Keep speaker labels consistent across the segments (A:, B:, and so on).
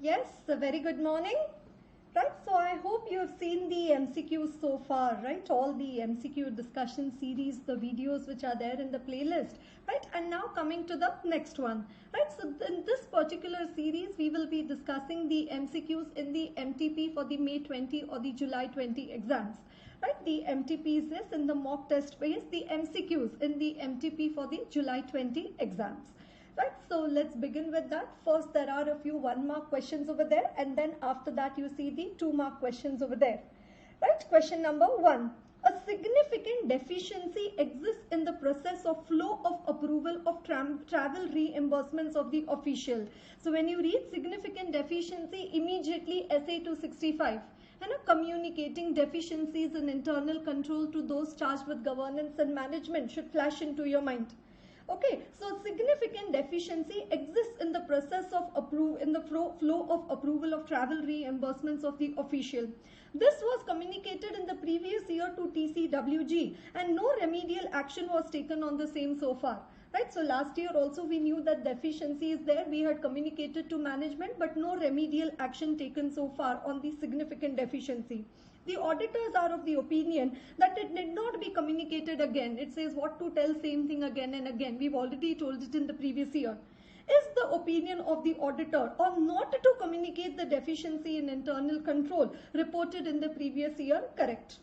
A: Yes, a very good morning. Right, so I hope you have seen the MCQs so far, right? All the MCQ discussion series, the videos which are there in the playlist, right? And now coming to the next one, right? So in this particular series, we will be discussing the MCQs in the MTP for the May 20 or the July 20 exams. Right, the MTP is this in the mock test phase, the MCQs in the MTP for the July 20 exams. Right, so let's begin with that. First, there are a few 1-mark questions over there, and then after that you see the 2-mark questions over there. Right, question number 1. A significant deficiency exists in the process of flow of approval of travel reimbursements of the official. So when you read significant deficiency, immediately SA 265. And communicating deficiencies in internal control to those charged with governance and management should flash into your mind. Okay, so significant deficiency exists in the process of flow of approval of travel reimbursements of the official. This was communicated in the previous year to TCWG and no remedial action was taken on the same so far. Right, so last year also we knew that deficiency is there. We had communicated to management, but no remedial action taken so far on the significant deficiency. The auditors are of the opinion that it did not be communicated again. It says what to tell, same thing again and again. We've already told it in the previous year. Is the opinion of the auditor on not to communicate the deficiency in internal control reported in the previous year correct?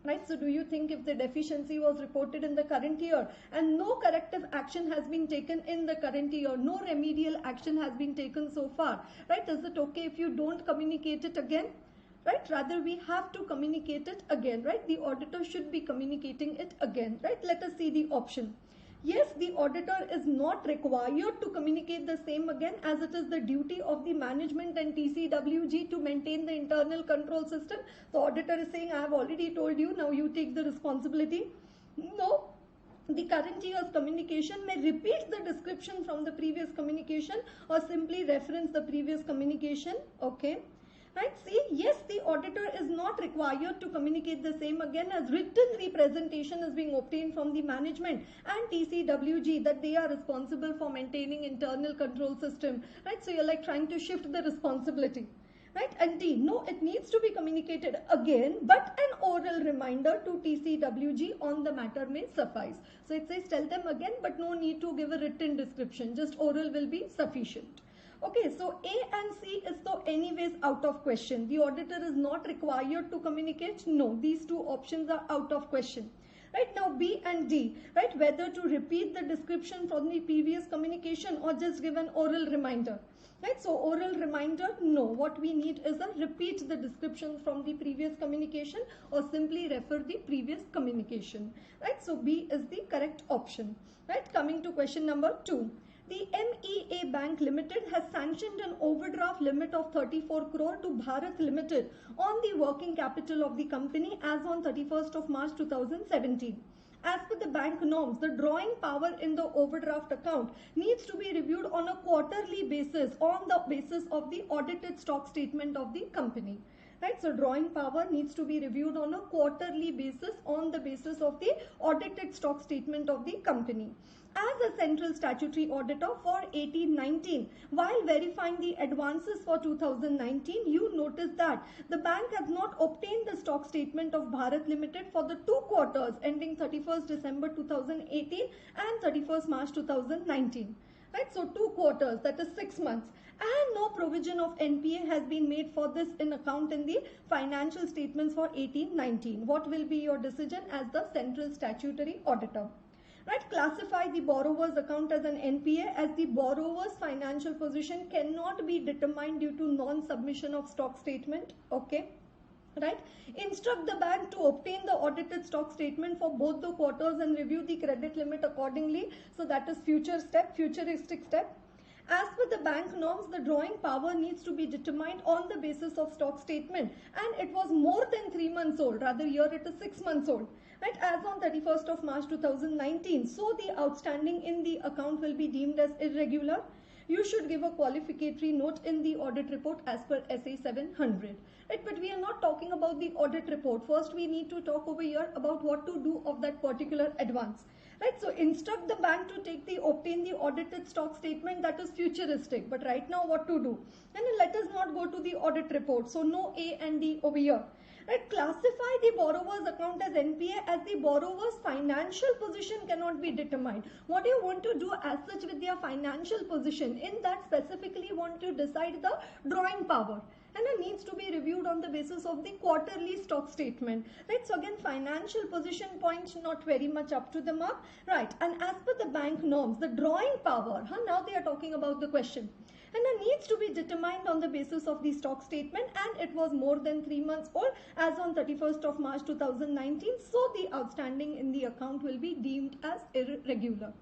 A: Right, so do you think if the deficiency was reported in the current year and no corrective action has been taken in the current year, no remedial action has been taken so far, right? Is it okay if you don't communicate it again? Right, rather we have to communicate it again, right? The auditor should be communicating it again, right? Let us see the option. Yes, the auditor is not required to communicate the same again, as it is the duty of the management and TCWG to maintain the internal control system. The auditor is saying, I have already told you, now you take the responsibility. No, the current year's communication may repeat the description from the previous communication or simply reference the previous communication, okay? Right, see, yes, the auditor is not required to communicate the same again, as written representation is being obtained from the management and TCWG that they are responsible for maintaining internal control system. Right, so you're like trying to shift the responsibility. Right, and D, no, it needs to be communicated again, but an oral reminder to TCWG on the matter may suffice. So it says tell them again, but no need to give a written description, just oral will be sufficient. Okay, so A and C is so anyways out of question. The auditor is not required to communicate. No, these two options are out of question. Right, now B and D, right, whether to repeat the description from the previous communication or just give an oral reminder. Right, so oral reminder, no. What we need is a repeat the description from the previous communication or simply refer the previous communication. Right, so B is the correct option. Right, coming to question number 2. The MEA Bank Limited has sanctioned an overdraft limit of 34 crore to Bharat Limited on the working capital of the company as on 31st of March 2017. As per the bank norms, the drawing power in the overdraft account needs to be reviewed on a quarterly basis on the basis of the audited stock statement of the company. Right, so drawing power needs to be reviewed on a quarterly basis on the basis of the audited stock statement of the company. As a central statutory auditor for 18-19, while verifying the advances for 2019, you notice that the bank has not obtained the stock statement of Bharat Limited for the 2 quarters ending 31st December 2018 and 31st March 2019. Right, so 2 quarters, that is 6 months, and no provision of NPA has been made for this in account in the financial statements for 18-19. What will be your decision as the central statutory auditor? Right, classify the borrower's account as an NPA, as the borrower's financial position cannot be determined due to non-submission of stock statement. Okay. Right, instruct the bank to obtain the audited stock statement for both the quarters and review the credit limit accordingly. So that is futuristic step. As per the bank norms, the drawing power needs to be determined on the basis of stock statement, and it was more than 3 months old, rather here it is 6 months old. Right, as on 31st of March 2019, so the outstanding in the account will be deemed as irregular. You should give a qualificatory note in the audit report as per SA 700. Right, but we are not talking about the audit report. First, we need to talk over here about what to do of that particular advance. right? So instruct the bank to obtain the audited stock statement that is futuristic. But right now what to do? And let us not go to the audit report. So no A and D over here. Right? Classify the borrower's account as NPA as the borrower's financial position cannot be determined. What do you want to do as such with their financial position? In that specifically want to decide the drawing power. And it needs to be reviewed on the basis of the quarterly stock statement. Right? So again, financial position point not very much up to the mark. Right? And as per the bank norms, the drawing power, now they are talking about the question. And it needs to be determined on the basis of the stock statement, and it was more than 3 months old as on 31st of March 2019. So the outstanding in the account will be deemed as irregular.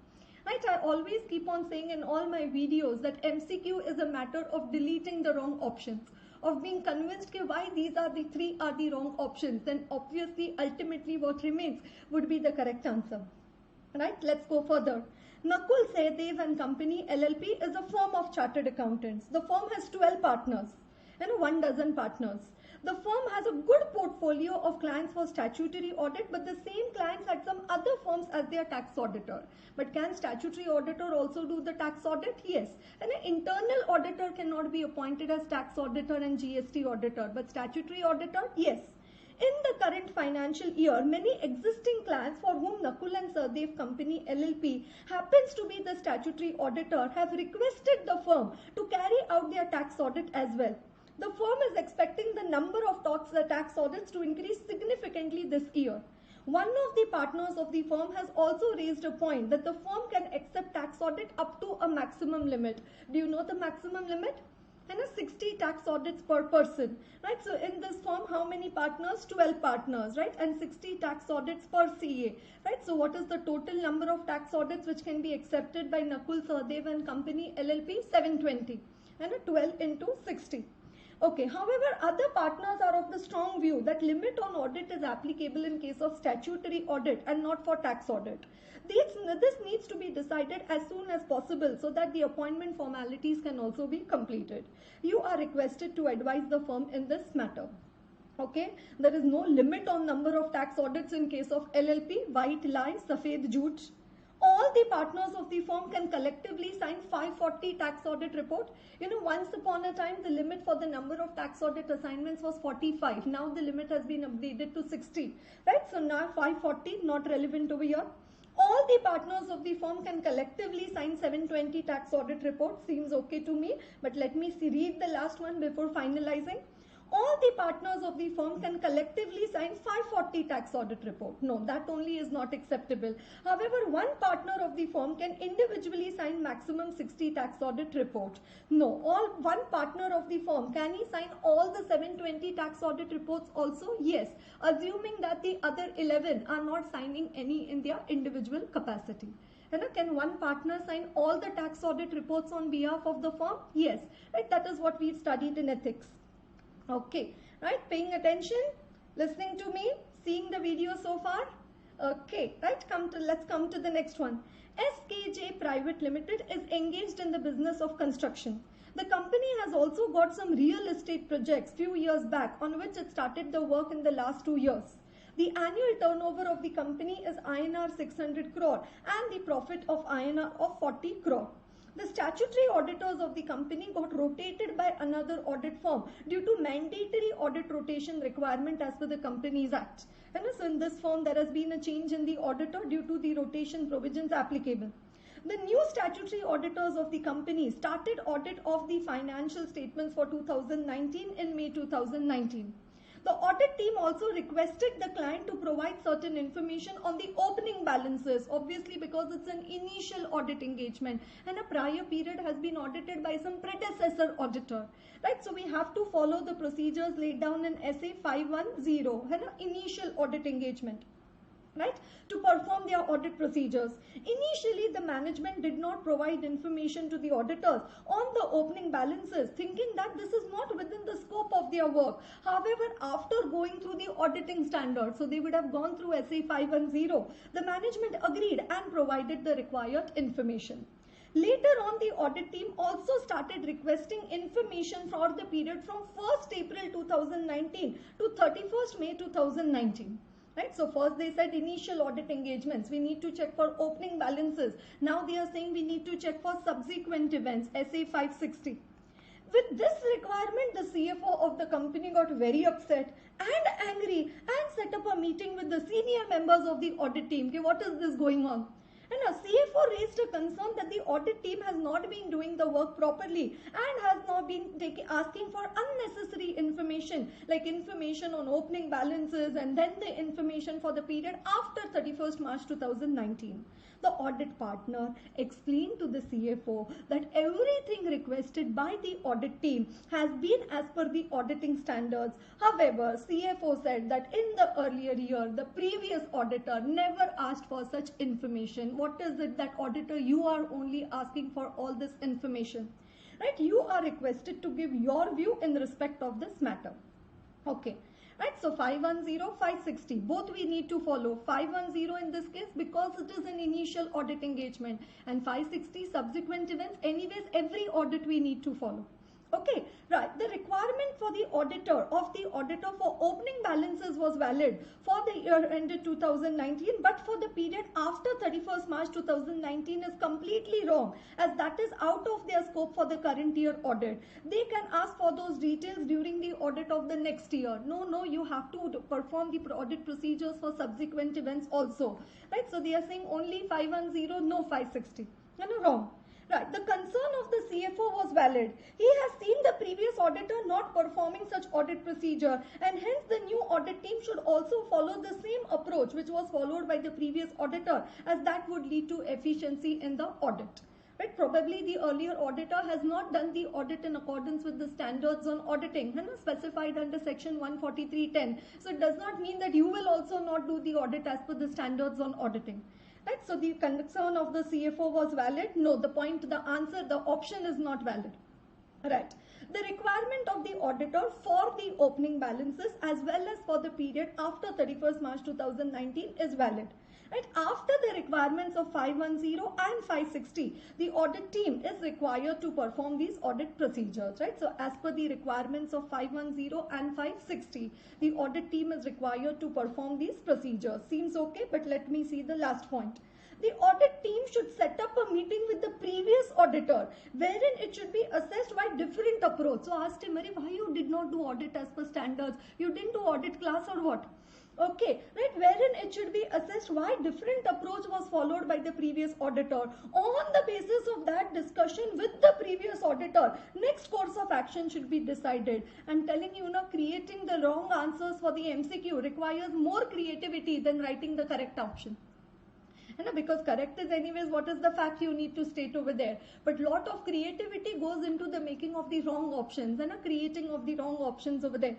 A: Right? I always keep on saying in all my videos that MCQ is a matter of deleting the wrong options, of being convinced that why these are the three are the wrong options. Then obviously ultimately what remains would be the correct answer. Right? Let's go further. Nakul Sehdev and Company LLP is a firm of chartered accountants. The firm has 12 partners and 12 partners. The firm has a good portfolio of clients for statutory audit, but the same clients had some other firms as their tax auditor. But can statutory auditor also do the tax audit? Yes. And an internal auditor cannot be appointed as tax auditor and GST auditor, but statutory auditor, yes. In the current financial year, many existing clients for whom Nakul and Sehdev Company LLP happens to be the statutory auditor have requested the firm to carry out their tax audit as well. The firm is expecting the number of tax audits to increase significantly this year. One of the partners of the firm has also raised a point that the firm can accept tax audit up to a maximum limit. Do you know the maximum limit? And 60 tax audits per person, right? So in this firm, how many partners? 12 partners, right? And 60 tax audits per CA, right? So what is the total number of tax audits which can be accepted by Nakul Sehdev and Company LLP? 720, and 12 into 60. Okay, however, other partners are of the strong view that limit on audit is applicable in case of statutory audit and not for tax audit. This needs to be decided as soon as possible so that the appointment formalities can also be completed. You are requested to advise the firm in this matter. Okay, there is no limit on number of tax audits in case of LLP, white lie, safed jhoot. All the partners of the firm can collectively sign 540 tax audit report. Once upon a time, the limit for the number of tax audit assignments was 45. Now the limit has been updated to 60. Right? So now 540, not relevant over here. All the partners of the firm can collectively sign 720 tax audit report. Seems okay to me. But let me read the last one before finalizing. All the partners of the firm can collectively sign 540 tax audit report. No, that only is not acceptable. However, one partner of the firm can individually sign maximum 60 tax audit report. No, one partner of the firm, can he sign all the 720 tax audit reports also? Yes, assuming that the other 11 are not signing any in their individual capacity. Can one partner sign all the tax audit reports on behalf of the firm? Yes, right. That is what we've studied in ethics. Okay, right, paying attention, listening to me, seeing the video so far. Okay, right, let's come to the next one. SKJ Private Limited is engaged in the business of construction. The company has also got some real estate projects few years back on which it started the work in the last 2 years. The annual turnover of the company is INR 600 crore and the profit of INR of 40 crore. The statutory auditors of the company got rotated by another audit firm due to mandatory audit rotation requirement as per the Companies Act. And so in this firm, there has been a change in the auditor due to the rotation provisions applicable. The new statutory auditors of the company started audit of the financial statements for 2019 in May 2019. The audit team also requested the client to provide certain information on the opening balances, obviously because it's an initial audit engagement and a prior period has been audited by some predecessor auditor. Right? So we have to follow the procedures laid down in SA 510, initial audit engagement. Right, to perform their audit procedures. Initially, the management did not provide information to the auditors on the opening balances, thinking that this is not within the scope of their work. However, after going through the auditing standards, so they would have gone through SA 510, the management agreed and provided the required information. Later on, the audit team also started requesting information for the period from 1st April 2019 to 31st May 2019. Right, so first they said initial audit engagements, we need to check for opening balances. Now they are saying we need to check for subsequent events, SA 560. With this requirement, the CFO of the company got very upset and angry and set up a meeting with the senior members of the audit team. Okay, what is this going on? And a CFO raised a concern that the audit team has not been doing the work properly and has not been asking for unnecessary information, like information on opening balances and then the information for the period after 31st March 2019. The audit partner explained to the CFO that everything requested by the audit team has been as per the auditing standards. However, CFO said that in the earlier year, the previous auditor never asked for such information. What is it that auditor, you are only asking for all this information? Right? You are requested to give your view in respect of this matter. Okay. Right, so 510, 560, both we need to follow. 510 in this case because it is an initial audit engagement, and 560 subsequent events. Anyways, every audit we need to follow. Okay, right. The requirement for the auditor for opening balances was valid for the year ended 2019, but for the period after 31st March 2019 is completely wrong, as that is out of their scope for the current year audit. They can ask for those details during the audit of the next year. No, you have to perform the audit procedures for subsequent events also. Right, so they are saying only 510, no 560. No, wrong. Right, the concern of the CFO was valid. He has seen the previous auditor not performing such audit procedure, and hence the new audit team should also follow the same approach which was followed by the previous auditor, as that would lead to efficiency in the audit. Right, probably the earlier auditor has not done the audit in accordance with the standards on auditing, specified under section 143.10. So it does not mean that you will also not do the audit as per the standards on auditing. Right, so the concern of the CFO was valid. No, the answer, the option is not valid. Right. The requirement of the auditor for the opening balances as well as for the period after 31st March 2019 is valid. Right. After the requirements of 510 and 560, the audit team is required to perform these audit procedures. Right. So as per the requirements of 510 and 560, the audit team is required to perform these procedures. Seems okay, but let me see the last point. The audit team should set up a meeting with the previous auditor, wherein it should be assessed by different approach. So asked him, why you did not do audit as per standards? You didn't do audit class or what? Okay, right, wherein it should be assessed why different approach was followed by the previous auditor. On the basis of that discussion with the previous auditor, next course of action should be decided. I'm telling you now, creating the wrong answers for the MCQ requires more creativity than writing the correct option. Because correct is anyways what is the fact you need to state over there. But lot of creativity goes into the making of the wrong options and creating of the wrong options over there.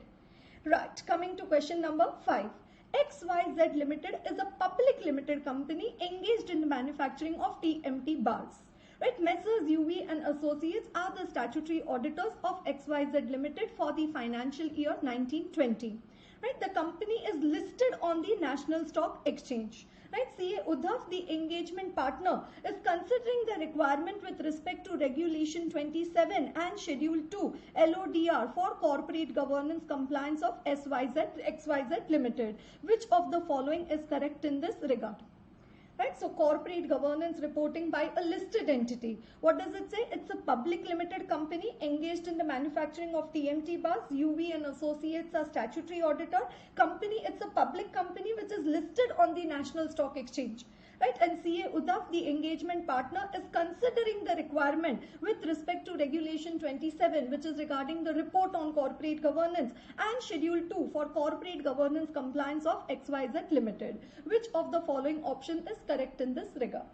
A: Right, coming to question number 5. XYZ Limited is a public limited company engaged in the manufacturing of TMT bars. Right, Messrs. UV and Associates are the statutory auditors of XYZ Limited for the financial year 1920. Right, the company is listed on the National Stock Exchange. Right, CA Uddhav, the engagement partner, is considering the requirement with respect to Regulation 27 and Schedule 2 LODR for corporate governance compliance of XYZ Limited. Which of the following is correct in this regard? Right, so corporate governance reporting by a listed entity. What does it say? It's a public limited company engaged in the manufacturing of TMT bars. UV and Associates are statutory auditor. Company, it's a public company which is listed on the National Stock Exchange. Right, and CA Uddhav, the engagement partner, is considering the requirement with respect to Regulation 27, which is regarding the report on corporate governance, and Schedule 2 for corporate governance compliance of XYZ Limited. Which of the following option is correct in this regard?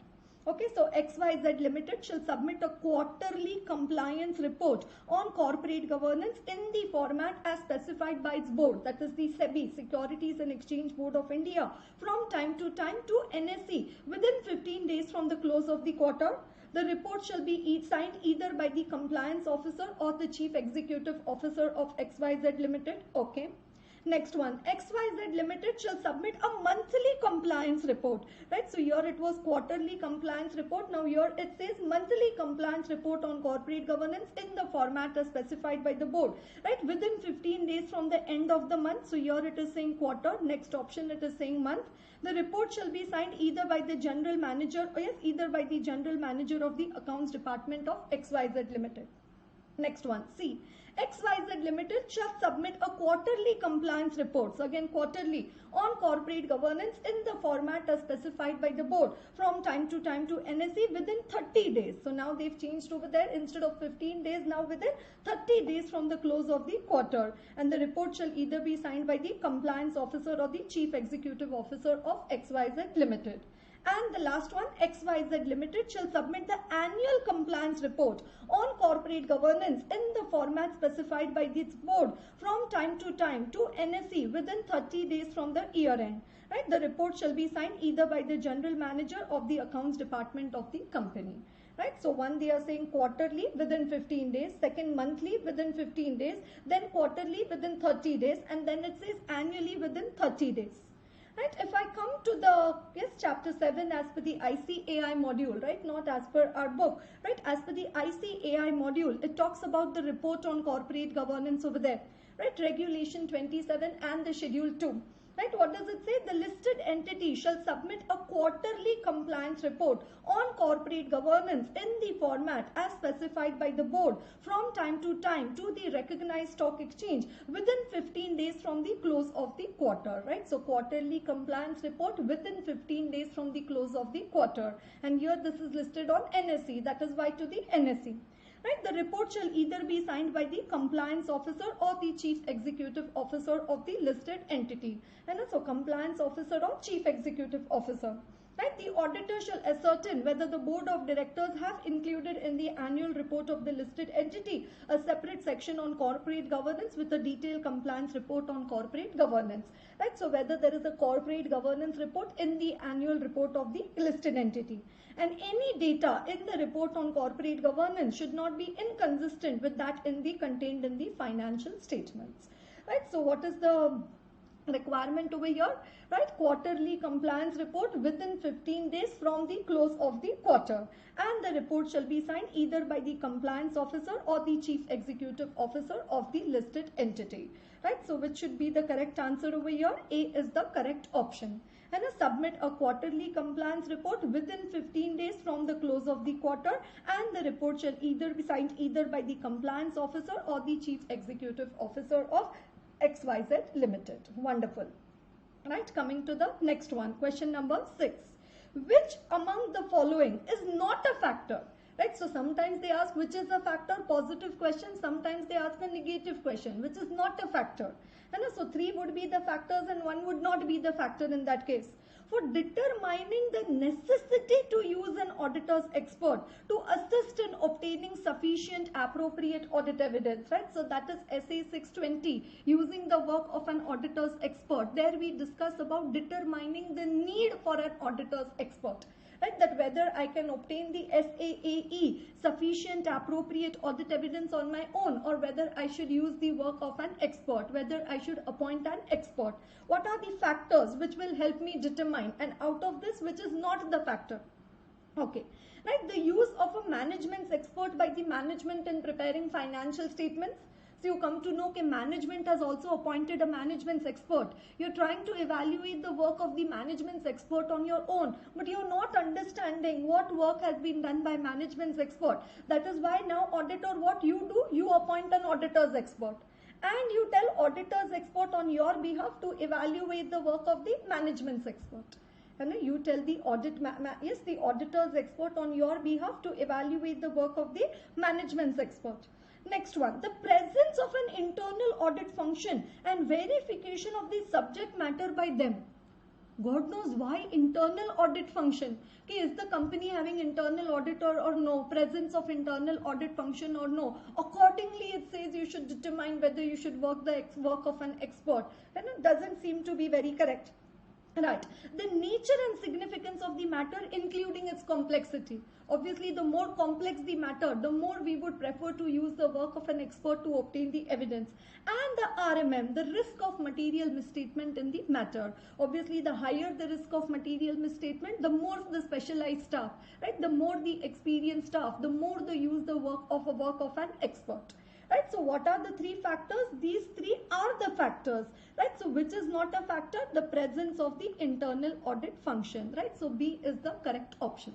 A: Okay, so XYZ Limited shall submit a quarterly compliance report on corporate governance in the format as specified by its board, that is the SEBI, Securities and Exchange Board of India, from time to time to NSE within 15 days from the close of the quarter. The report shall be signed either by the compliance officer or the chief executive officer of XYZ Limited. Okay. Next one, XYZ Limited shall submit a monthly compliance report, right? So here it was quarterly compliance report. Now here it says monthly compliance report on corporate governance in the format as specified by the board, right? Within 15 days from the end of the month. So here it is saying quarter. Next option it is saying month. The report shall be signed either by the general manager, or yes, either by the general manager of the accounts department of XYZ Limited. Next one, C. XYZ Limited shall submit a quarterly compliance report, so again quarterly, on corporate governance in the format as specified by the board from time to time to NSE within 30 days. So now they've changed over there, instead of 15 days, now within 30 days from the close of the quarter. And the report shall either be signed by the compliance officer or the chief executive officer of XYZ Limited. And the last one, XYZ Limited shall submit the annual compliance report on corporate governance in the format specified by its board from time to time to NSE within 30 days from the year end. Right? The report shall be signed either by the general manager of the accounts department of the company. Right? So one, they are saying quarterly within 15 days, second monthly within 15 days, then quarterly within 30 days, and then it says annually within 30 days. Right, if I come to the chapter 7 as per the ICAI module, right, not as per our book, right, as per the ICAI module, it talks about the report on corporate governance over there, right, regulation 27 and the schedule 2. Right, what does it say? The listed entity shall submit a quarterly compliance report on corporate governance in the format as specified by the board from time to the recognized stock exchange within 15 days from the close of the quarter. Right, so quarterly compliance report within 15 days from the close of the quarter. And here this is listed on NSE, that is why to the NSE. Right, the report shall either be signed by the compliance officer or the chief executive officer of the listed entity. And so compliance officer or chief executive officer. Right, the auditor shall ascertain whether the board of directors have included in the annual report of the listed entity a separate section on corporate governance with a detailed compliance report on corporate governance. Right, so whether there is a corporate governance report in the annual report of the listed entity. And any data in the report on corporate governance should not be inconsistent with that contained in the financial statements. Right, so what is the requirement over here? Right, quarterly compliance report within 15 days from the close of the quarter, and the report shall be signed either by the compliance officer or the chief executive officer of the listed entity. Right, so which should be the correct answer over here? A is the correct option. And submit a quarterly compliance report within 15 days from the close of the quarter, and the report shall either be signed either by the compliance officer or the chief executive officer of XYZ Limited. Wonderful. Right, coming to the next one, question number 6. Which among the following is not a factor? Right, so sometimes they ask which is a factor, positive question, sometimes they ask a negative question, which is not a factor. And so 3 would be the factors and 1 would not be the factor in that case. For determining the necessity to use an auditor's expert to assist in obtaining sufficient appropriate audit evidence, right? So that is SA 620, using the work of an auditor's expert. There we discuss about determining the need for an auditor's expert. Right, that whether I can obtain the SAAE, sufficient appropriate audit evidence on my own, or whether I should use the work of an expert, whether I should appoint an expert. What are the factors which will help me determine, and out of this which is not the factor? Okay, right, the use of a management's expert by the management in preparing financial statements. So you come to know that management has also appointed a management's expert. You're trying to evaluate the work of the management's expert on your own, but you're not understanding what work has been done by management's expert. That is why now auditor, what you do, you appoint an auditor's expert. And you tell auditor's expert on your behalf to evaluate the work of the management's expert. And you tell the the auditor's expert on your behalf to evaluate the work of the management's expert. Next one, the presence of an internal audit function and verification of the subject matter by them. God knows why internal audit function. Okay, is the company having internal auditor or no? Presence of internal audit function or no? Accordingly, it says you should determine whether you should work the work of an expert. And it doesn't seem to be very correct. Right, the nature and significance of the matter, including its complexity. Obviously, the more complex the matter, the more we would prefer to use the work of an expert to obtain the evidence. And the RMM, the risk of material misstatement in the matter. Obviously, the higher the risk of material misstatement, the more the specialized staff, right? The more the experienced staff, the more they use the work of an expert. Right, so what are the three factors? These three are the factors, right? So which is not a factor? The presence of the internal audit function, right? So B is the correct option,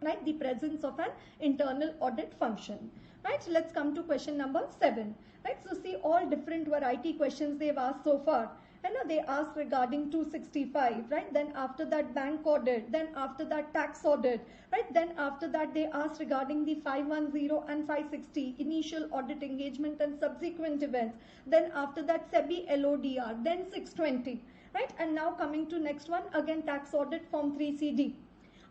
A: right? The presence of an internal audit function, right? So let's come to question number 7, right? So see all different variety questions they've asked so far. And they asked regarding 265, right? Then after that bank audit, then after that tax audit, right? Then after that they asked regarding the 510 and 560, initial audit engagement and subsequent events. Then after that SEBI LODR, then 620, right? And now coming to next one, again tax audit form 3CD.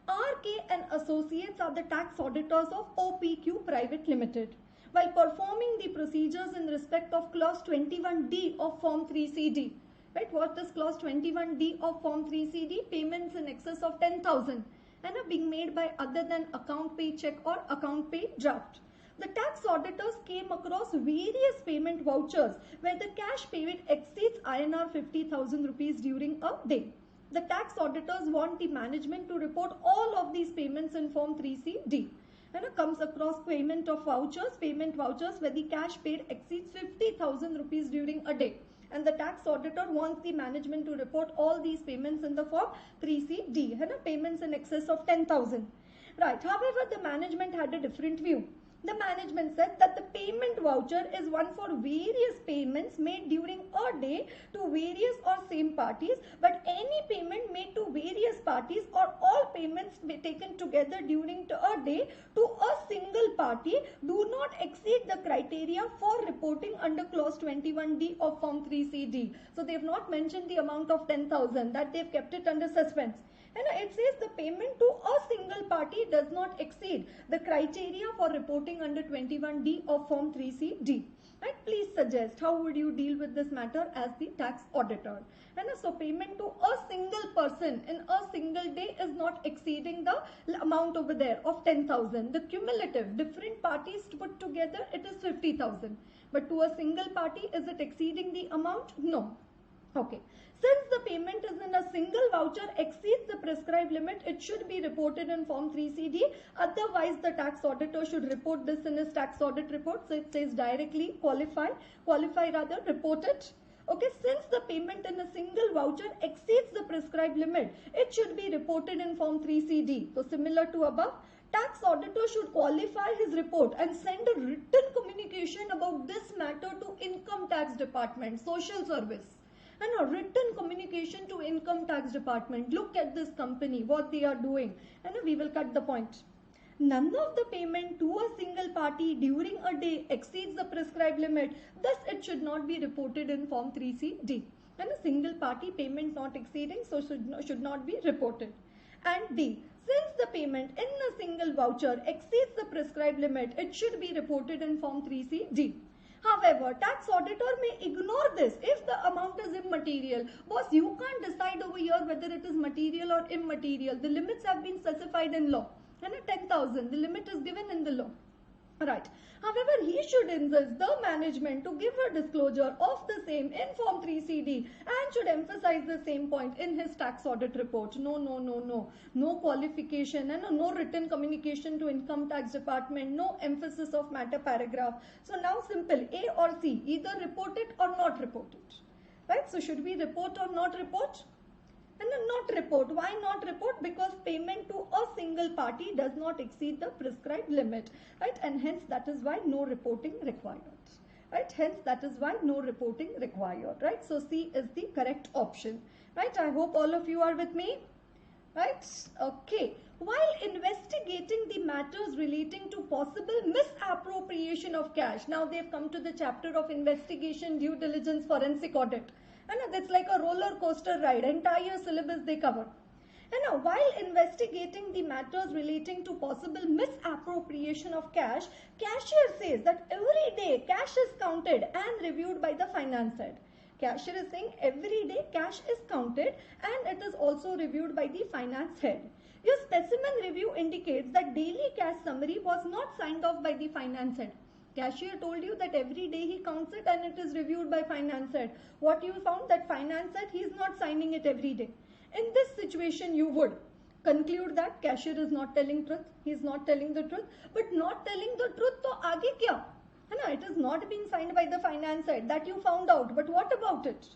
A: RK and Associates are the tax auditors of OPQ Private Limited. While performing the procedures in respect of clause 21D of form 3CD, right? What is clause 21D of form 3CD? Payments in excess of 10,000 and are being made by other than account pay check or account pay draft. The tax auditors came across various payment vouchers where the cash payment exceeds INR 50,000 rupees during a day. The tax auditors want the management to report all of these payments in form 3CD. And it comes across payment vouchers where the cash paid exceeds 50,000 rupees during a day. And the tax auditor wants the management to report all these payments in the form 3CD, payments in excess of 10,000. Right. However, the management had a different view. The management said that the payment voucher is one for various payments made during a day to various or same parties, but any payment made to various parties or all payments taken together during a day to a single party do not exceed the criteria for reporting under clause 21D of form 3CD. So they have not mentioned the amount of 10,000, that they've kept it under suspense. And it says the payment to a single party does not exceed the criteria for reporting under 21D of form 3CD. Right? Please suggest how would you deal with this matter as the tax auditor. And so payment to a single person in a single day is not exceeding the amount over there of 10,000. The cumulative different parties put together, it is 50,000. But to a single party, is it exceeding the amount? No. Okay. Since the payment is in a single voucher exceeds the prescribed limit, it should be reported in form 3CD. Otherwise, the tax auditor should report this in his tax audit report. So it says directly report it. Okay, since the payment in a single voucher exceeds the prescribed limit, it should be reported in form 3CD. So similar to above, tax auditor should qualify his report and send a written communication about this matter to Income Tax Department, Social Service. And a written communication to Income Tax Department. Look at this company, what they are doing. And we will cut the point. None of the payment to a single party during a day exceeds the prescribed limit. Thus, it should not be reported in form 3CD. And a single party payment not exceeding, so should not be reported. And D. Since the payment in a single voucher exceeds the prescribed limit, it should be reported in form 3CD. However, tax auditor may ignore this if the amount is immaterial. Boss, you can't decide over here whether it is material or immaterial. The limits have been specified in law. And at 10,000, the limit is given in the law. Right. However, he should insist the management to give a disclosure of the same in form 3CD and should emphasize the same point in his tax audit report. No qualification and no written communication to Income Tax Department, no emphasis of matter paragraph. So now simple, A or C, either report it or not report it. Right. So should we report or not report? And then not report. Why not report? Because payment to a single party does not exceed the prescribed limit, right? And hence that is why no reporting required, right? Hence that is why no reporting required, right? So C is the correct option, right? I hope all of you are with me, right? Okay. While investigating the matters relating to possible misappropriation of cash, now they've come to the chapter of investigation, due diligence, forensic audit. And it's like a roller coaster ride, entire syllabus they cover. And now, while investigating the matters relating to possible misappropriation of cash, cashier says that every day cash is counted and reviewed by the finance head. Cashier is saying every day cash is counted and it is also reviewed by the finance head. Your specimen review indicates that daily cash summary was not signed off by the finance head. Cashier told you that every day he counts it and it is reviewed by finance head. What you found, that finance head, he is not signing it every day. In this situation, you would conclude that cashier is not telling truth, he is not telling the truth. But not telling the truth, तो आगे क्या? है ना? It is not being signed by the finance head, that you found out. But what about it?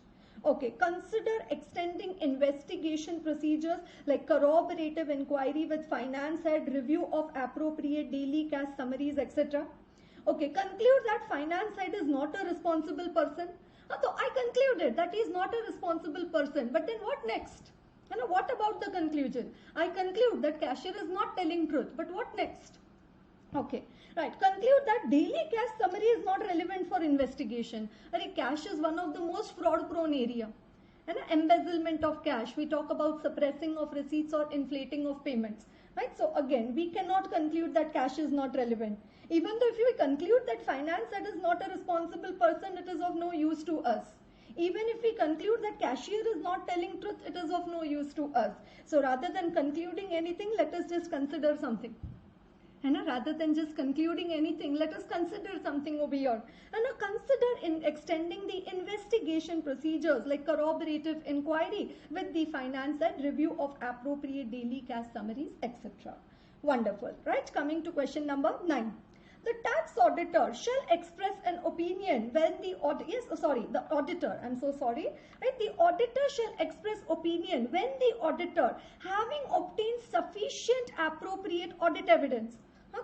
A: Okay, consider extending investigation procedures like corroborative inquiry with finance head, review of appropriate daily cash summaries, etc. Okay, conclude that finance head is not a responsible person. So I concluded that he is not a responsible person. But then what next? What about the conclusion? I conclude that cashier is not telling truth. But what next? Okay, right. Conclude that daily cash summary is not relevant for investigation. Cash is one of the most fraud-prone area. And embezzlement of cash. We talk about suppressing of receipts or inflating of payments. Right. So again, we cannot conclude that cash is not relevant. Even though if we conclude that finance head is not a responsible person, it is of no use to us. Even if we conclude that cashier is not telling truth, it is of no use to us. So rather than concluding anything, let us just consider something. And rather than just concluding anything, let us consider something over here. And consider in extending the investigation procedures like corroborative inquiry with the finance head, review of appropriate daily cash summaries, etc. Wonderful, right? Coming to question number 9. The tax auditor shall express an opinion when the auditor, I'm so sorry, right? The auditor shall express opinion when the auditor, having obtained sufficient appropriate audit evidence.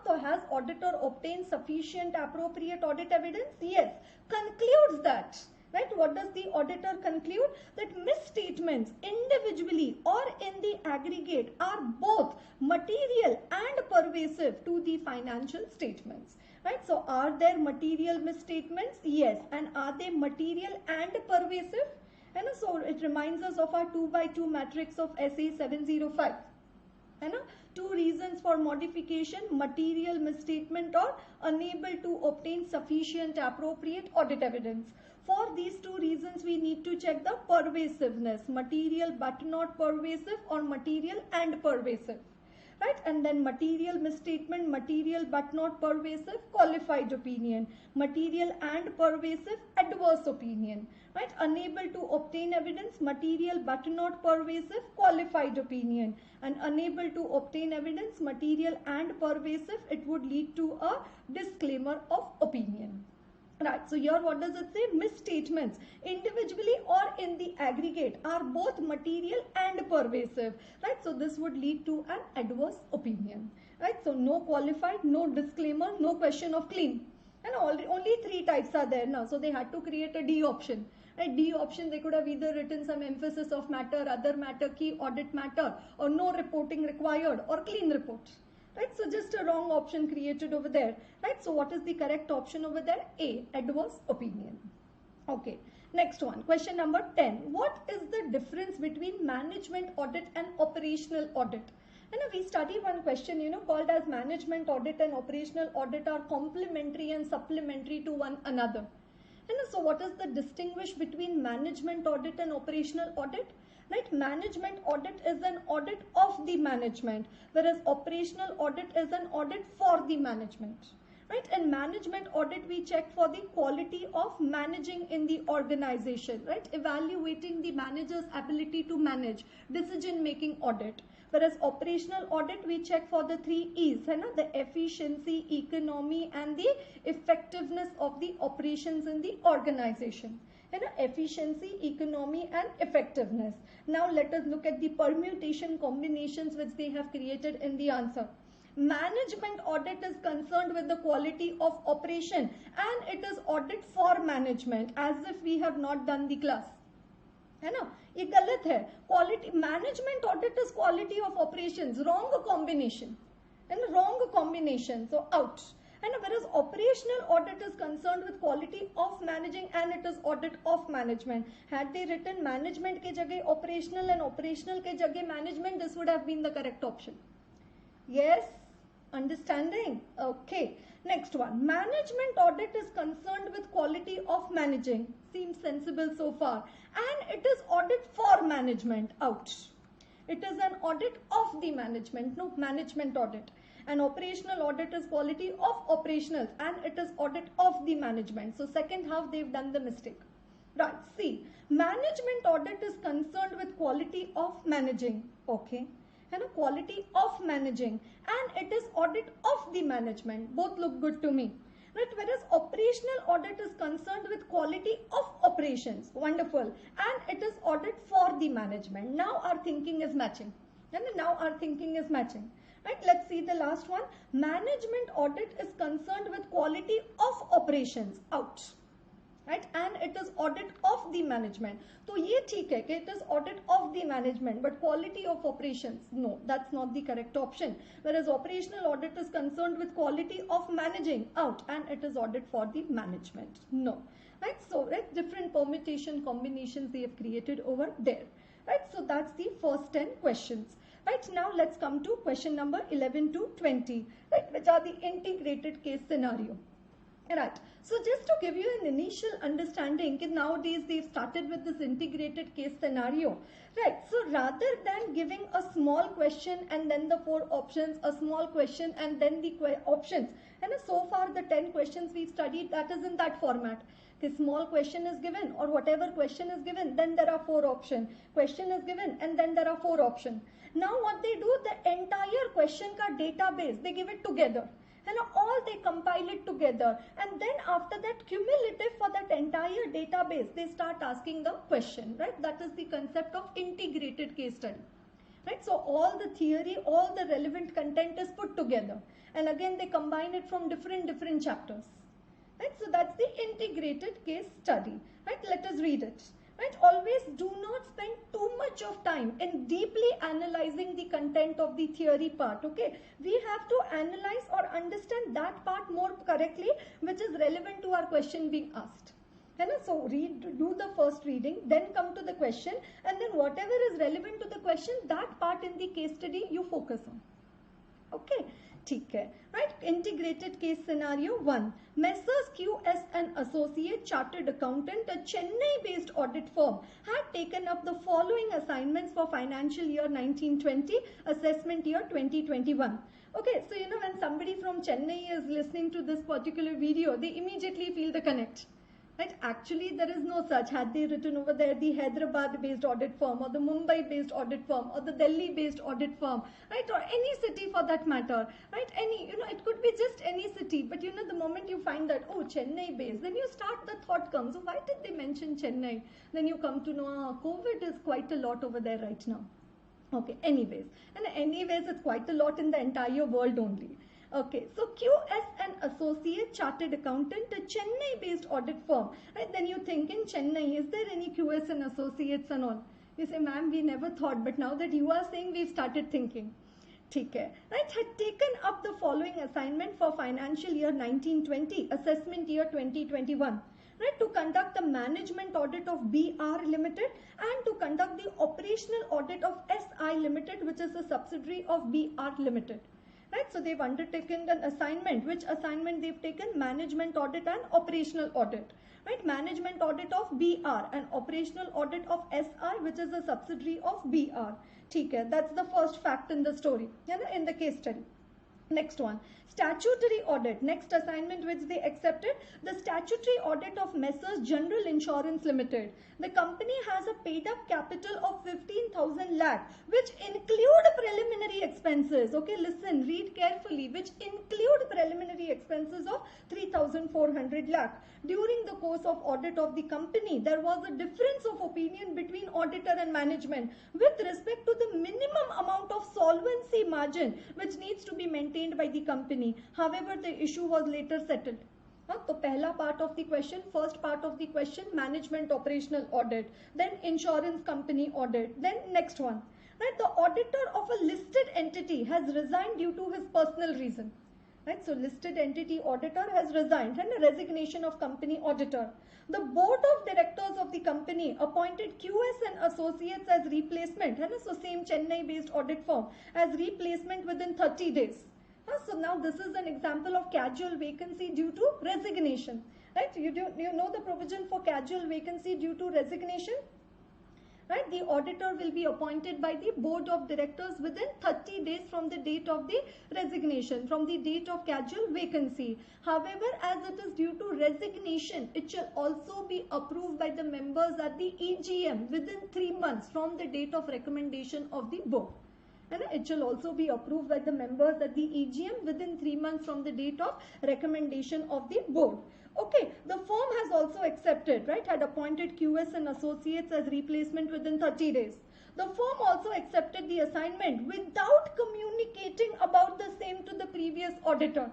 A: So has auditor obtained sufficient appropriate audit evidence? Yes. Concludes that, right? What does the auditor conclude? That misstatements individually or in the aggregate are both material and pervasive to the financial statements, right? So are there material misstatements? Yes. And are they material and pervasive? And so it reminds us of our 2x2 matrix of SA 705. Two reasons for modification: material misstatement or unable to obtain sufficient appropriate audit evidence. For these two reasons, we need to check the pervasiveness, material but not pervasive or material and pervasive. Right? And then material misstatement, material but not pervasive, qualified opinion. Material and pervasive, adverse opinion. Right? Unable to obtain evidence, material but not pervasive, qualified opinion. And unable to obtain evidence, material and pervasive, it would lead to a disclaimer of opinion. Right, so here what does it say? Misstatements individually or in the aggregate are both material and pervasive. Right, so this would lead to an adverse opinion. Right, so no qualified, no disclaimer, no question of clean. And only 3 types are there now. So they had to create a D option. Right, D option, they could have either written some emphasis of matter, other matter, key audit matter, or no reporting required, or clean report. Right, so just a wrong option created over there. Right, so what is the correct option over there? A, adverse opinion. Okay, next one, question number 10. What is the difference between management audit and operational audit? And we study one question, called as management audit and operational audit are complementary and supplementary to one another. And so what is the distinguish between management audit and operational audit? Right, management audit is an audit of the management, whereas operational audit is an audit for the management. Right, in management audit, we check for the quality of managing in the organization, right, evaluating the manager's ability to manage, decision-making audit. Whereas operational audit, we check for the 3 E's, the efficiency, economy, and the effectiveness of the operations in the organization. Efficiency, economy, and effectiveness. Now let us look at the permutation combinations which they have created in the answer. Management audit is concerned with the quality of operation and it is audit for management, as if we have not done the class. ये गलत है. Quality management audit is quality of operations. Wrong combination. Wrong combination. So out. And whereas operational audit is concerned with quality of managing and it is audit of management. Had they written management ke jagah operational and operational ke jagah management, this would have been the correct option. Yes? Understanding? Okay. Next one. Management audit is concerned with quality of managing. Seems sensible so far. And it is audit for management. Out. It is an audit of the management, no management audit. An operational audit is quality of operationals and it is audit of the management. So second half they've done the mistake. Right, C. Management audit is concerned with quality of managing. Okay. And a quality of managing and it is audit of the management. Both look good to me. Right, whereas operational audit is concerned with quality of operations. Wonderful. And it is audit for the management. Now our thinking is matching. And now our thinking is matching. Right, let's see the last one. Management audit is concerned with quality of operations. Out. Right, and it is audit of the management. So ye theek hai कि it is audit of the management, but quality of operations, no, that's not the correct option. Whereas operational audit is concerned with quality of managing, out, and it is audit for the management, no. Right, so right, different permutation combinations they have created over there. Right, so that's the first 10 questions. Right, now let's come to question number 11 to 20, right, which are the integrated case scenario. Right. So just to give you an initial understanding, nowadays they've started with this integrated case scenario. Right. So rather than giving a small question and then the 4 options, a small question and then the options. And so far the 10 questions we've studied, that is in that format. The small question is given or whatever question is given, then there are 4 options. Question is given and then there are 4 options. Now what they do, the entire question ka database, they give it together. And all they compile it together, and then after that cumulative for that entire database they start asking the question, right? That is the concept of integrated case study, right? So all the theory, all the relevant content is put together, and again they combine it from different chapters, right? So that's the integrated case study, right? Let us read it. Right? Always do not spend too much of time in deeply analyzing the content of the theory part. Okay, we have to analyze or understand that part more correctly, which is relevant to our question being asked. So do the first reading, then come to the question, and then whatever is relevant to the question, that part in the case study you focus on. Okay. ठीक है, right? Integrated case scenario 1. Messrs. QS and Associate Chartered Accountant, a Chennai-based audit firm, had taken up the following assignments for financial year 1920, assessment year 2021. Okay, so when somebody from Chennai is listening to this particular video, they immediately feel the connect. Right? Actually, there is no such. Had they written over there the Hyderabad-based audit firm or the Mumbai-based audit firm or the Delhi-based audit firm, right? Or any city for that matter, right? Any, it could be just any city. But the moment you find that, oh, Chennai-based, then you start, the thought comes, so why did they mention Chennai? Then you come to know, COVID is quite a lot over there right now. Okay, anyways, it's quite a lot in the entire world only. Okay, so QS and Associate Chartered Accountant, a Chennai-based audit firm. Right? Then you think in Chennai, is there any QS and Associates and all? You say, ma'am, we never thought, but now that you are saying, we've started thinking. Okay, right? Had taken up the following assignment for financial year 1920, assessment year 2021. Right, to conduct the management audit of BR Limited and to conduct the operational audit of SI Limited, which is a subsidiary of BR Limited. Right, so they've undertaken an assignment. Which assignment they've taken? Management audit and operational audit. Right, management audit of BR and operational audit of SI, which is a subsidiary of BR. Okay, that's the first fact in the story, in the case study. Next one, statutory audit. Next assignment which they accepted, the statutory audit of Messrs. General Insurance Limited. The company has a paid up capital of 15,000 lakh, which include preliminary expenses. Okay, listen, read carefully, which include preliminary expenses of 3,400 lakh. During the course of audit of the company, there was a difference of opinion between auditor and management with respect to the minimum amount of solvency margin which needs to be maintained by the company. However, the issue was later settled. So, pehla part of the question, first part of the question, management operational audit, then insurance company audit, then next one. Right, the auditor of a listed entity has resigned due to his personal reason. Right, so listed entity auditor has resigned and a resignation of company auditor. The board of directors of the company appointed QS and Associates as replacement, and so same Chennai-based audit firm as replacement within 30 days. So now this is an example of casual vacancy due to resignation. Right, you know the provision for casual vacancy due to resignation. right? The auditor will be appointed by the board of directors within 30 days from the date of the resignation, from the date of casual vacancy. However, as it is due to resignation, it shall also be approved by the members at the EGM within 3 months from the date of recommendation of the board. And it shall also be approved by the members at the EGM within 3 months from the date of recommendation of the board. Okay, the firm has also accepted, right, had appointed QS and associates as replacement within 30 days. The firm also accepted the assignment without communicating about the same to the previous auditor.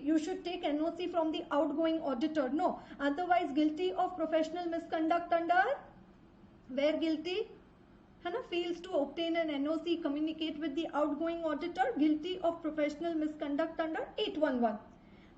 A: You should take NOC from the outgoing auditor. No, otherwise guilty of professional misconduct under where guilty? Fails to obtain an NOC, communicate with the outgoing auditor, guilty of professional misconduct under 811.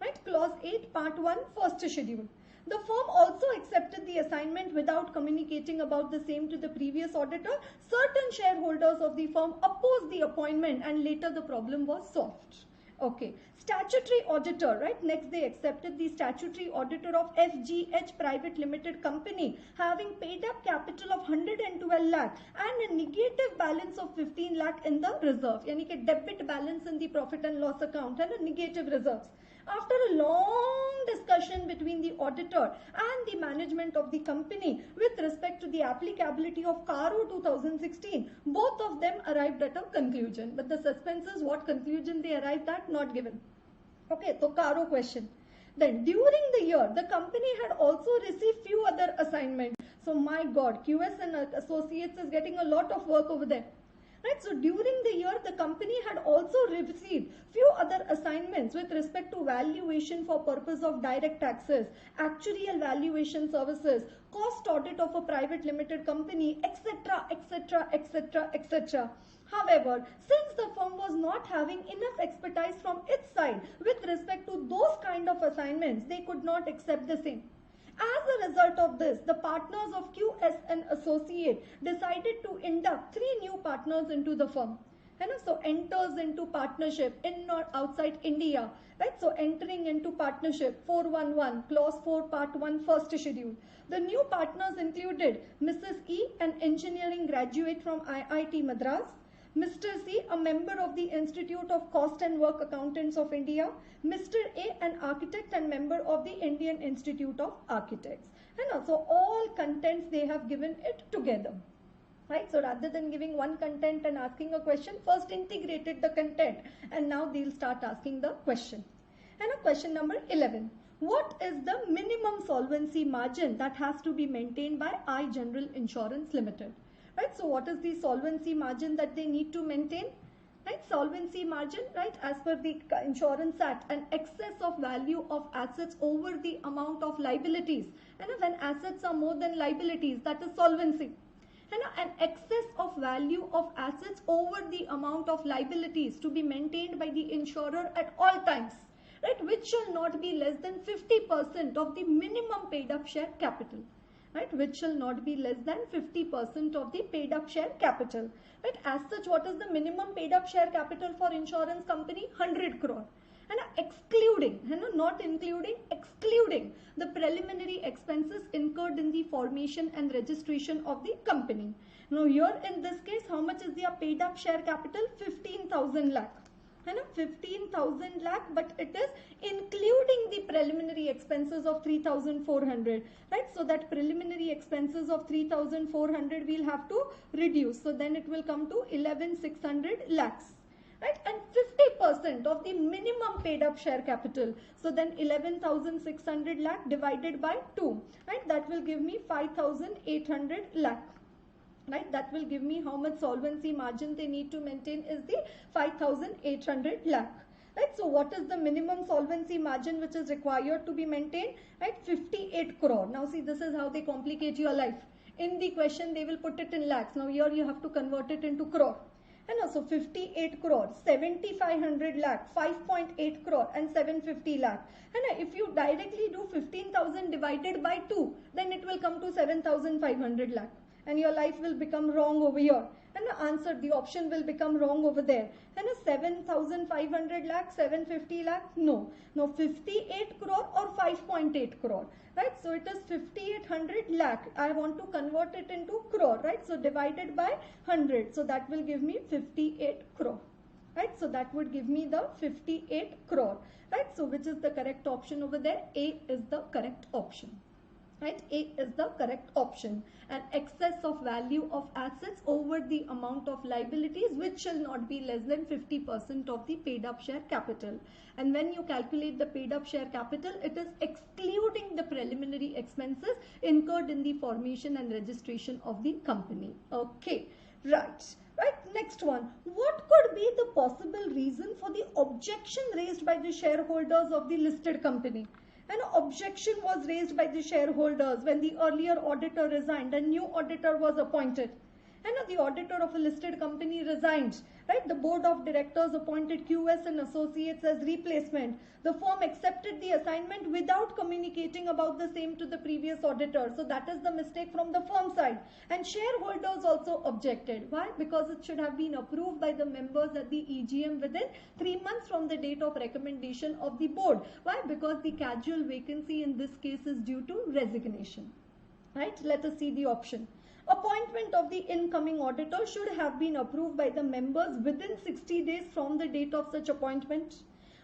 A: Right? Clause 8, Part 1, first schedule. The firm also accepted the assignment without communicating about the same to the previous auditor. Certain shareholders of the firm opposed the appointment and later the problem was solved. Okay, statutory auditor, right? Next they accepted the statutory auditor of FGH Private Limited Company having paid up capital of 112 lakh and a negative balance of 15 lakh in the reserve. Yani ki debit balance in the profit and loss account and a negative reserves. After a long discussion between the auditor and the management of the company with respect to the applicability of CARO 2016, both of them arrived at a conclusion. But the suspense is what conclusion they arrived at, not given. Okay, so CARO question. Then during the year, the company had also received few other assignments. So my God, QS and associates is getting a lot of work over there. Right, so during the year, the company had also received few other assignments with respect to valuation for purpose of direct taxes, actuarial valuation services, cost audit of a private limited company, etc., etc., etc., etc. However, since the firm was not having enough expertise from its side with respect to those kind of assignments, they could not accept the same. As a result of this, the partners of QS and Associate decided to induct 3 new partners into the firm. So enters into partnership in or outside India. Right? So entering into partnership 411, clause 4, part 1, first schedule. The new partners included Mrs. E, an engineering graduate from IIT Madras, Mr. C, a member of the Institute of Cost and Work Accountants of India, Mr. A, an architect and member of the Indian Institute of Architects. And also all contents they have given it together. Right? So rather than giving one content and asking a question, first integrated the content and now they'll start asking the question. And question number 11. What is the minimum solvency margin that has to be maintained by I General Insurance Limited? Right, so what is the solvency margin that they need to maintain? Right, solvency margin, right, as per the Insurance Act, an excess of value of assets over the amount of liabilities. And when assets are more than liabilities, that is solvency. And an excess of value of assets over the amount of liabilities to be maintained by the insurer at all times, right, which shall not be less than 50% of the minimum paid up share capital. Right, which shall not be less than 50% of the paid up share capital. Right, as such, what is the minimum paid up share capital for insurance company? 100 crore. And excluding, not including, excluding the preliminary expenses incurred in the formation and registration of the company. Now here in this case, how much is their paid up share capital? 15,000 lakh. 15,000 lakh, but it is including the preliminary expenses of 3,400, right? So that preliminary expenses of 3,400 we'll have to reduce. So then it will come to 11,600 lakhs, right? And 50% of the minimum paid up share capital. So then 11,600 lakh divided by 2, right? That will give me 5,800 lakh. Right, that will give me how much solvency margin they need to maintain is the 5,800 lakh. Right, so what is the minimum solvency margin which is required to be maintained? Right, 58 crore. Now see, this is how they complicate your life. In the question, they will put it in lakhs. Now here you have to convert it into crore. And also 58 crore, 7,500 lakh, 5.8 crore and 750 lakh. And if you directly do 15,000 divided by 2, then it will come to 7,500 lakh. And your life will become wrong over here. And the answer, the option will become wrong over there. And a 7,500 lakh, 750 lakh, no. Now 58 crore or 5.8 crore, right? So it is 5800 lakh. I want to convert it into crore, right? So divided by 100. So that will give me 58 crore. Right, so that would give me the 58 crore, right? So which is the correct option over there? A is the correct option, right? A is the correct option. An excess of value of assets over the amount of liabilities which shall not be less than 50% of the paid up share capital. And when you calculate the paid up share capital, it is excluding the preliminary expenses incurred in the formation and registration of the company. Okay, right. Right, next one. What could be the possible reason for the objection raised by the shareholders of the listed company? An objection was raised by the shareholders when the earlier auditor resigned and new auditor was appointed. And the auditor of a listed company resigned, right? The board of directors appointed QS and Associates as replacement. The firm accepted the assignment without communicating about the same to the previous auditor. So that is the mistake from the firm side. And shareholders also objected. Why? Because it should have been approved by the members at the EGM within 3 months from the date of recommendation of the board. Why? Because the casual vacancy in this case is due to resignation. Right? Let us see the option. Appointment of the incoming auditor should have been approved by the members within 60 days from the date of such appointment.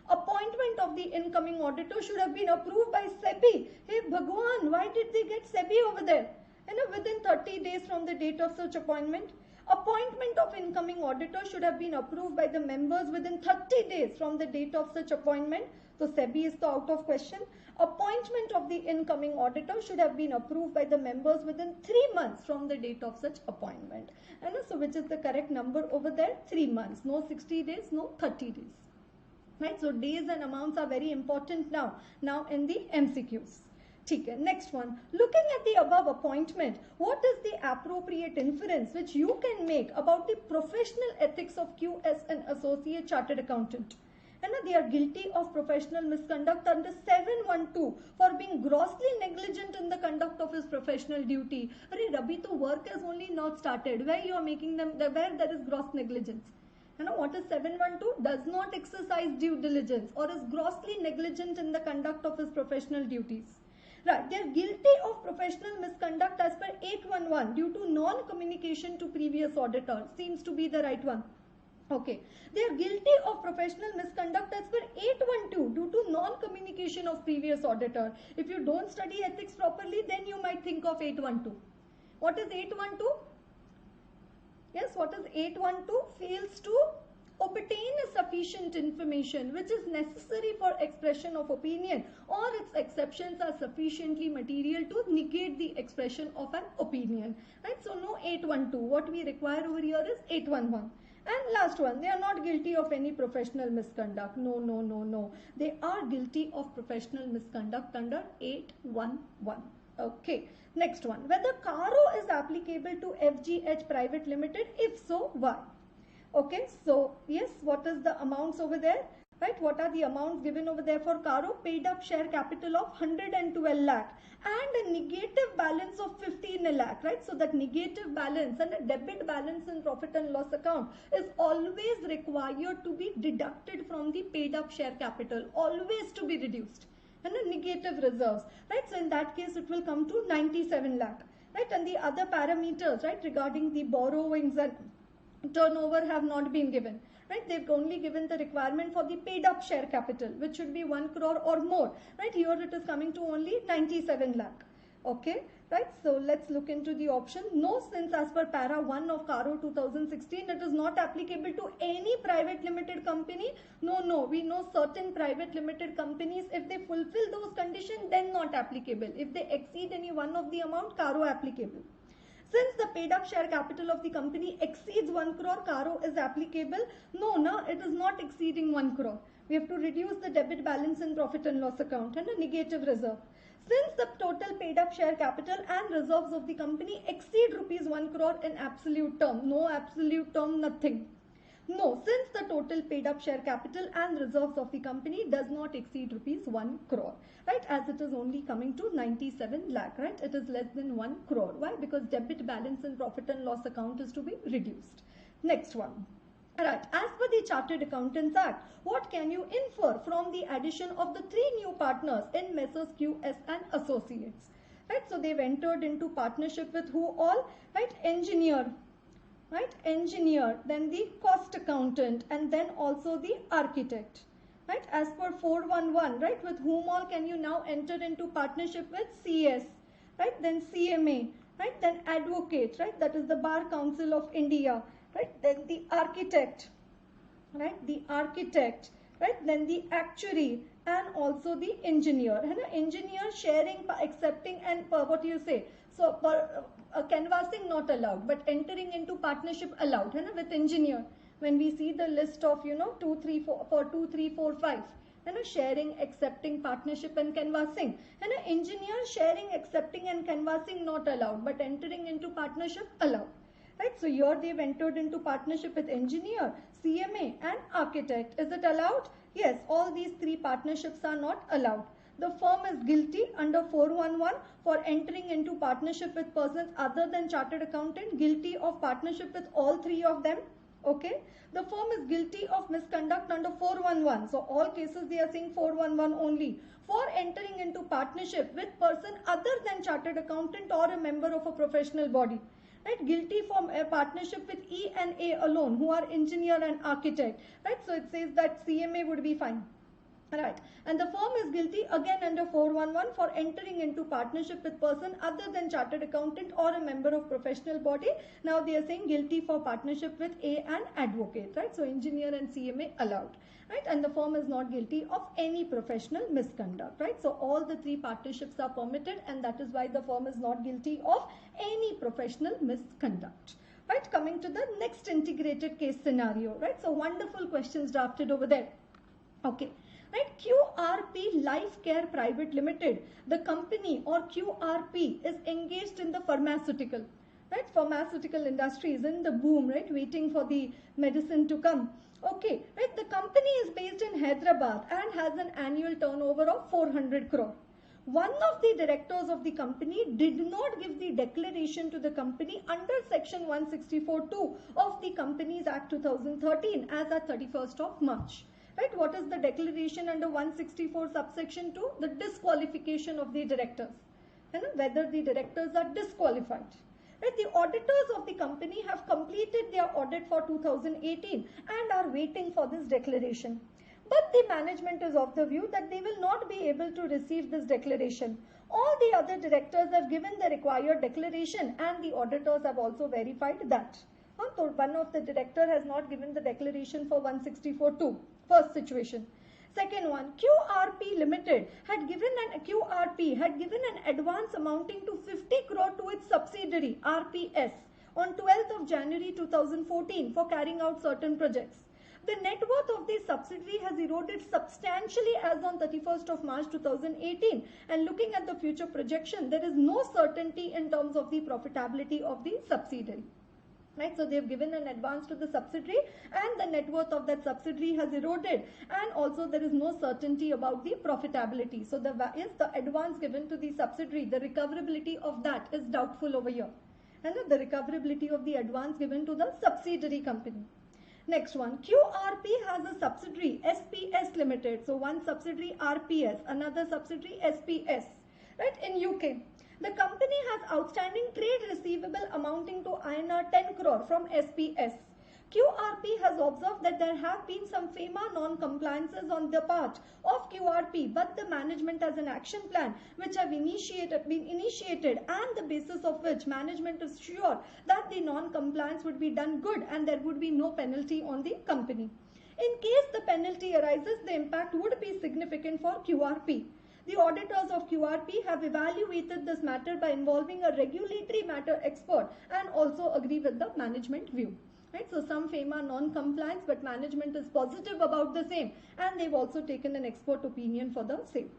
A: Appointment of the incoming auditor should have been approved by SEBI. Hey Bhagwan, why did they get SEBI over there? And within 30 days from the date of such appointment. Appointment of incoming auditor should have been approved by the members within 30 days from the date of such appointment. So SEBI is the out of question. Appointment of the incoming auditor should have been approved by the members within 3 months from the date of such appointment. And so which is the correct number over there? 3 months. No 60 days, no 30 days. Right? So days and amounts are very important now in the MCQs. Okay, next one. Looking at the above appointment, what is the appropriate inference which you can make about the professional ethics of QS and Associate Chartered Accountant? And they are guilty of professional misconduct under 712 for being grossly negligent in the conduct of his professional duty. Arey, Rabbi, to work has only not started. Where you are making them, where there is gross negligence. You know what is 712? Does not exercise due diligence or is grossly negligent in the conduct of his professional duties. Right, they are guilty of professional misconduct as per 811 due to non-communication to previous auditor. Seems to be the right one. Okay, they are guilty of professional misconduct as per 812 due to non-communication of previous auditor. If you don't study ethics properly, then you might think of 812. What is 812? Yes, what is 812? Fails to obtain sufficient information which is necessary for expression of opinion or its exceptions are sufficiently material to negate the expression of an opinion. Right, so no 812. What we require over here is 811. And last one, they are not guilty of any professional misconduct. No. They are guilty of professional misconduct under 811. Okay. Next one. Whether CARO is applicable to FGH Private Limited? If so, why? Okay. So, yes, what is the amounts over there? Right, what are the amounts given over there for CARO? Paid up share capital of 112 lakh and a negative balance of 15 lakh, right? So that negative balance and a debit balance in profit and loss account is always required to be deducted from the paid up share capital, always to be reduced. And a negative reserves, right? So in that case, it will come to 97 lakh, right? And the other parameters, right, regarding the borrowings and turnover have not been given. Right, they've only given the requirement for the paid up share capital, which should be 1 crore or more. Right, here it is coming to only 97 lakh. Okay, right, so let's look into the option. No, since as per para 1 of CARO 2016, it is not applicable to any private limited company. No, we know certain private limited companies, if they fulfill those conditions, then not applicable. If they exceed any one of the amount, CARO applicable. Since the paid up share capital of the company exceeds 1 crore, CARO is applicable. No, it is not exceeding 1 crore. We have to reduce the debit balance in profit and loss account and a negative reserve. Since the total paid up share capital and reserves of the company exceed rupees 1 crore in absolute term, no absolute term, nothing. No, since the total paid up share capital and reserves of the company does not exceed rupees 1 crore, right? As it is only coming to 97 lakh, right? It is less than 1 crore. Why? Because debit balance in profit and loss account is to be reduced. Next one. Right. As per the Chartered Accountants Act, what can you infer from the addition of the 3 new partners in Messrs QS and Associates? Right. So they've entered into partnership with who all? Right. Engineer. Right. Engineer. Then the cost accountant, and then also the architect. Right. As per 411. Right. With whom all can you now enter into partnership with? CS. Right. Then CMA. Right. Then advocate. Right. That is the Bar Council of India. Right, then the architect, right, the architect, right, then the actuary, and also the engineer. And engineer sharing, accepting, and what do you say? So canvassing not allowed, but entering into partnership allowed. With engineer, when we see the list of 2, 3, 4 for 2, 3, 4, 5. Sharing, accepting, partnership, and canvassing. Engineer sharing, accepting, and canvassing not allowed, but entering into partnership allowed. Right, so here they've entered into partnership with engineer, CMA, and architect. Is it allowed? Yes, all these 3 partnerships are not allowed. The firm is guilty under 411 for entering into partnership with persons other than chartered accountant, guilty of partnership with all 3 of them. Okay, the firm is guilty of misconduct under 411. So all cases they are saying 411 only, for entering into partnership with person other than chartered accountant or a member of a professional body. Right, guilty for a partnership with E and A alone, who are engineer and architect. Right, so it says that CMA would be fine. Right, and the firm is guilty again under 411 for entering into partnership with person other than chartered accountant or a member of professional body. Now they are saying guilty for partnership with A and advocate. Right, so engineer and CMA allowed. Right, and the firm is not guilty of any professional misconduct. Right, so all the 3 partnerships are permitted, and that is why the firm is not guilty of any professional misconduct. Right, coming to the next integrated case scenario. Right, so wonderful questions drafted over there. Okay. Right, QRP Life Care Private Limited, the company, or QRP, is engaged in the pharmaceutical. Right, pharmaceutical industry is in the boom, right, waiting for the medicine to come. Okay, right, the company is based in Hyderabad and has an annual turnover of 400 crore. One of the directors of the company did not give the declaration to the company under section 164(2) of the Companies Act 2013 as at 31st of March. Right, what is the declaration under 164 subsection 2? The disqualification of the directors. Whether the directors are disqualified. Right, the auditors of the company have completed their audit for 2018 and are waiting for this declaration. But the management is of the view that they will not be able to receive this declaration. All the other directors have given the required declaration, and the auditors have also verified that. So one of the director has not given the declaration for 164(2). First situation. Second one, QRP Limited had given an advance amounting to 50 crore to its subsidiary RPS on 12th of January 2014 for carrying out certain projects. The net worth of the subsidiary has eroded substantially as on 31st of March 2018, and looking at the future projection, there is no certainty in terms of the profitability of the subsidiary. Right, so they have given an advance to the subsidiary, and the net worth of that subsidiary has eroded, and also there is no certainty about the profitability. So the advance given to the subsidiary, the recoverability of that is doubtful over here. And the recoverability of the advance given to the subsidiary company. Next one, QRP has a subsidiary SPS Limited. So one subsidiary RPS, another subsidiary SPS, right, in UK. The company has outstanding trade receivable amounting to INR 10 crore from SPS. QRP has observed that there have been some FEMA non-compliances on the part of QRP, but the management has an action plan which have been initiated, and the basis of which management is sure that the non-compliance would be done good and there would be no penalty on the company. In case the penalty arises, the impact would be significant for QRP. The auditors of QRP have evaluated this matter by involving a regulatory matter expert and also agree with the management view. Right, so some FEMA non-compliance, but management is positive about the same, and they've also taken an expert opinion for the same.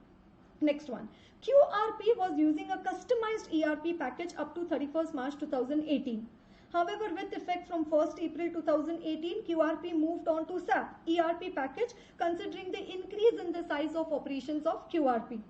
A: Next one, QRP was using a customized ERP package up to 31st March 2018. However, with effect from 1st April 2018, QRP moved on to SAP ERP package, considering the increase in the size of operations of QRP.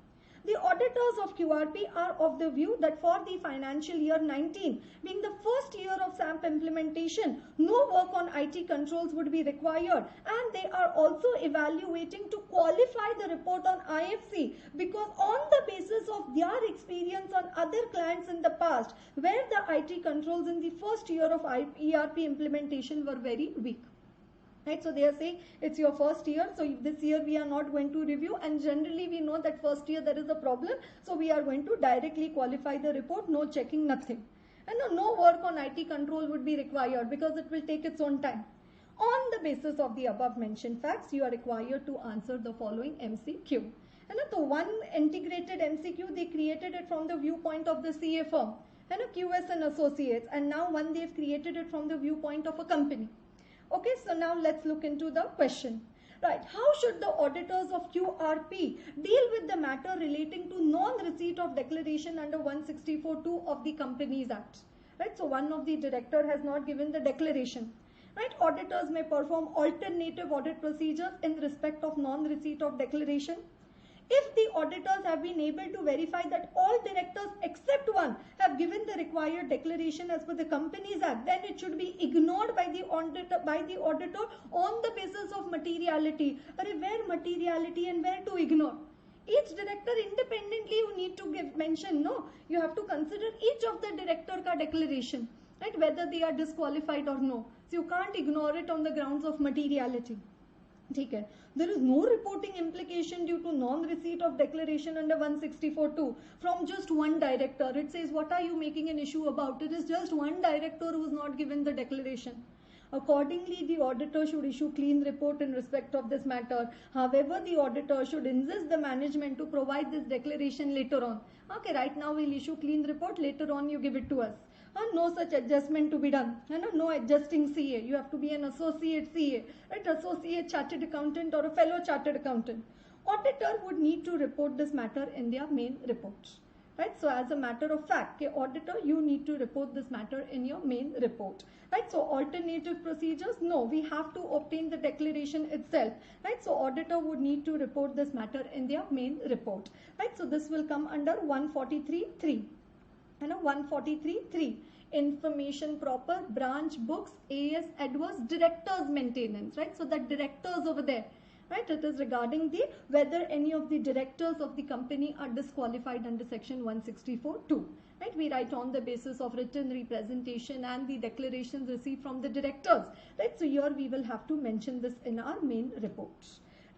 A: The auditors of QRP are of the view that for the financial year 19, being the first year of SAP implementation, no work on IT controls would be required, and they are also evaluating to qualify the report on IFC, because on the basis of their experience on other clients in the past, where the IT controls in the first year of ERP implementation were very weak. Right, so they are saying it's your first year, so this year we are not going to review, and generally we know that first year there is a problem, so we are going to directly qualify the report, no checking, nothing. And no work on IT control would be required because it will take its own time. On the basis of the above mentioned facts, you are required to answer the following MCQ. And the one integrated MCQ, they created it from the viewpoint of the CA firm, and QS and Associates, and now one they've created it from the viewpoint of a company. Okay, so now let's look into the question. Right, how should the auditors of QRP deal with the matter relating to non-receipt of declaration under 164(2) of the Companies Act? Right, so one of the director has not given the declaration. Right, auditors may perform alternative audit procedures in respect of non-receipt of declaration. If the auditors have been able to verify that all directors except one have given the required declaration as per the Companies Act, then it should be ignored by the auditor on the basis of materiality. Where materiality and where to ignore? Each director independently you need to mention, no, you have to consider each of the director ka declaration, right, whether they are disqualified or no. So you can't ignore it on the grounds of materiality. Okay. There is no reporting implication due to non-receipt of declaration under 164(2) from just one director. It says, what are you making an issue about? It is just one director who is not given the declaration. Accordingly, the auditor should issue clean report in respect of this matter. However, the auditor should insist the management to provide this declaration later on. Okay, right now we'll issue clean report, later on you give it to us. No such adjustment to be done. No adjusting CA. You have to be an associate CA, right? Associate chartered accountant or a fellow chartered accountant. Auditor would need to report this matter in their main report. Right? So as a matter of fact, auditor, you need to report this matter in your main report. Right? So alternative procedures, no, we have to obtain the declaration itself. Right? So auditor would need to report this matter in their main report. Right? So this will come under 143.3. 143.3, information proper, branch books, AS adverse, directors maintenance, right? So that directors over there, right? It is regarding the whether any of the directors of the company are disqualified under section 164(2). Right? We write on the basis of written representation and the declarations received from the directors. Right? So here we will have to mention this in our main report.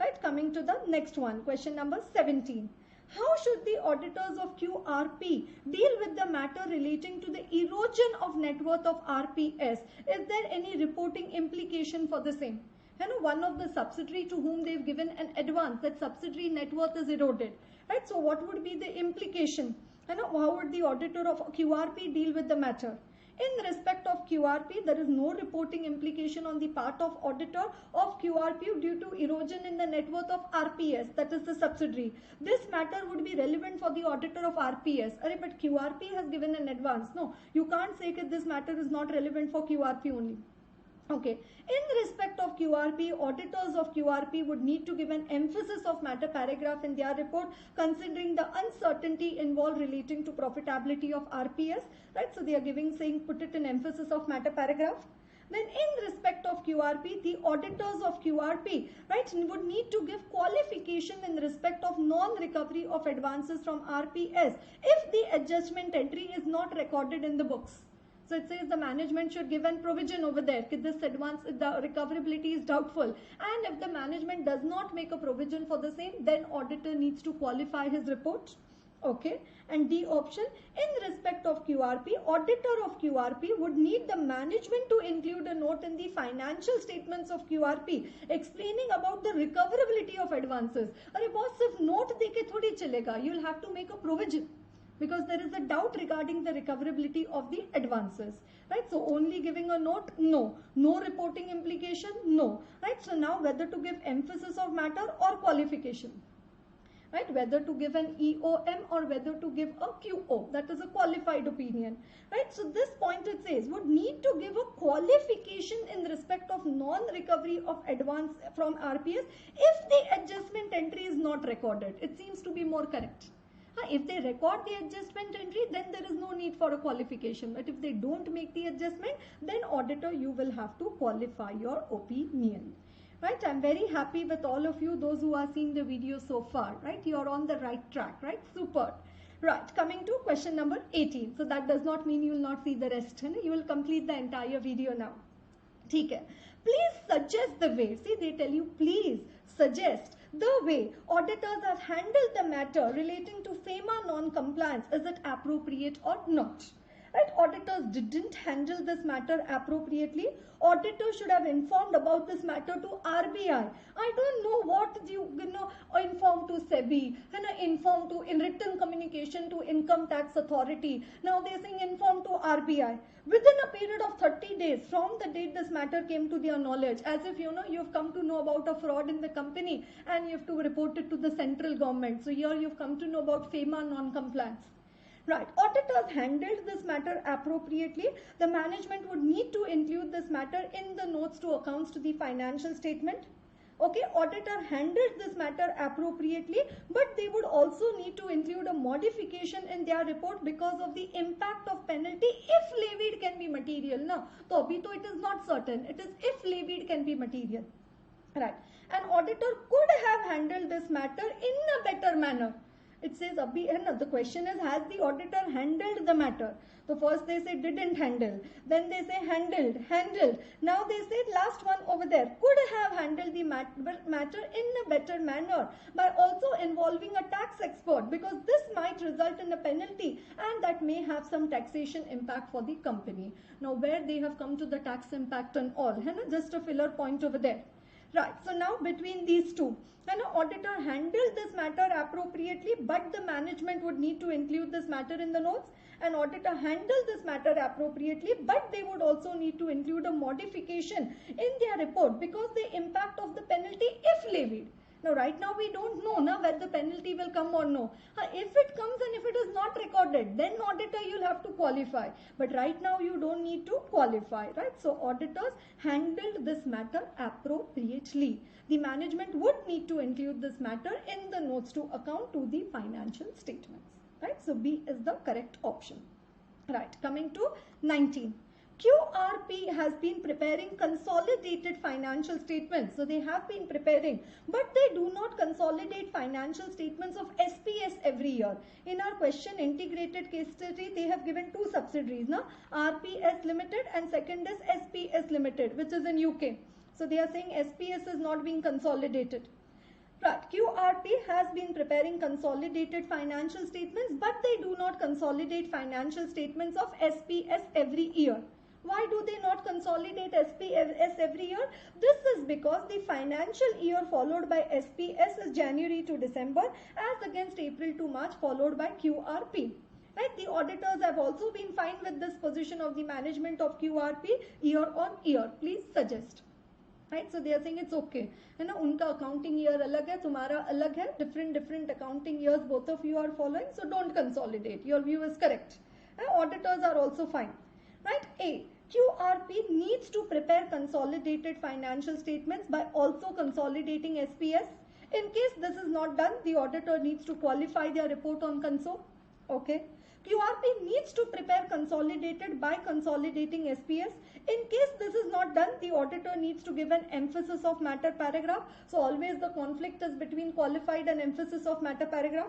A: Right? Coming to the next one, question number 17. How should the auditors of QRP deal with the matter relating to the erosion of net worth of RPS? Is there any reporting implication for the same? One of the subsidiary to whom they've given an advance, that subsidiary net worth is eroded. Right? So what would be the implication? How would the auditor of QRP deal with the matter? In respect of QRP, there is no reporting implication on the part of auditor of QRP due to erosion in the net worth of RPS, that is the subsidiary. This matter would be relevant for the auditor of RPS. But QRP has given an advance. No, you can't say that this matter is not relevant for QRP only. Okay. In respect of QRP, auditors of QRP would need to give an emphasis of matter paragraph in their report, considering the uncertainty involved relating to profitability of RPS. Right? So they are saying put it in emphasis of matter paragraph. Then in respect of QRP, the auditors of QRP, right, would need to give qualification in respect of non-recovery of advances from RPS if the adjustment entry is not recorded in the books. So it says the management should give an provision over there. This advance, the recoverability is doubtful. And if the management does not make a provision for the same, then auditor needs to qualify his report. Okay. And D option, in respect of QRP, auditor of QRP would need the management to include a note in the financial statements of QRP explaining about the recoverability of advances. Boss, if note deke thodi chalega, you'll have to make a provision, because there is a doubt regarding the recoverability of the advances. Right? So only giving a note, no. No reporting implication, no. Right? So now whether to give emphasis of matter or qualification. right? Whether to give an EOM or whether to give a QO, that is a qualified opinion, right? So this point it says would need to give a qualification in respect of non-recovery of advance from RPS if the adjustment entry is not recorded. It seems to be more correct. If they record the adjustment entry, then there is no need for a qualification. But if they don't make the adjustment, then auditor, you will have to qualify your opinion. Right, I'm very happy with all of you, those who are seeing the video so far, right? You're on the right track, right? Super. Right, coming to question number 18. So that does not mean you will not see the rest. You will complete the entire video now. Okay. Please suggest the way. See, they tell you, please suggest the way auditors have handled the matter relating to FEMA non-compliance. Is it appropriate or not? Right, auditors didn't handle this matter appropriately. Auditors should have informed about this matter to RBI. I don't know what you inform to SEBI and inform to in written communication to Income Tax Authority. Now they're saying inform to RBI. Within a period of 30 days from the date this matter came to their knowledge, as if you've come to know about a fraud in the company and you have to report it to the central government. So here you've come to know about FEMA non-compliance. Right, auditors handled this matter appropriately. The management would need to include this matter in the notes to accounts to the financial statement. Okay, auditor handled this matter appropriately, but they would also need to include a modification in their report because of the impact of penalty if levied can be material. Now, so it is not certain. It is if levied can be material. Right, an auditor could have handled this matter in a better manner. It says, the question is, has the auditor handled the matter? So first they say didn't handle, then they say handled. Now they say last one over there, could have handled the matter in a better manner by also involving a tax expert, because this might result in a penalty and that may have some taxation impact for the company. Now where they have come to the tax impact and all, just a filler point over there. Right, so now between these two, an auditor handled this matter appropriately, but the management would need to include this matter in the notes. An auditor handled this matter appropriately, but they would also need to include a modification in their report because the impact of the penalty if levied. Now, right now we don't know whether the penalty will come or no. If it comes and if it is not recorded, then auditor you'll have to qualify. But right now you don't need to qualify, right? So auditors handled this matter appropriately. The management would need to include this matter in the notes to account to the financial statements, right? So B is the correct option. Right, coming to 19. QRP has been preparing consolidated financial statements. So they have been preparing, but they do not consolidate financial statements of SPS every year. In our question integrated case study, they have given two subsidiaries, RPS Limited and second is SPS Limited, which is in UK. So they are saying SPS is not being consolidated. Right, QRP has been preparing consolidated financial statements, but they do not consolidate financial statements of SPS every year. Why do they not consolidate SPS every year? This is because the financial year followed by SPS is January to December as against April to March followed by QRP. Right? The auditors have also been fine with this position of the management of QRP year on year. Please suggest. Right? So they are saying it's okay. Unka accounting year alag hai, tumhara alag hai, different accounting years both of you are following, so don't consolidate. Your view is correct. Auditors are also fine. Right? A. QRP needs to prepare consolidated financial statements by also consolidating SPS. In case this is not done, the auditor needs to qualify their report on consol. Okay. QRP needs to prepare consolidated by consolidating SPS. In case this is not done, the auditor needs to give an emphasis of matter paragraph. So always the conflict is between qualified and emphasis of matter paragraph.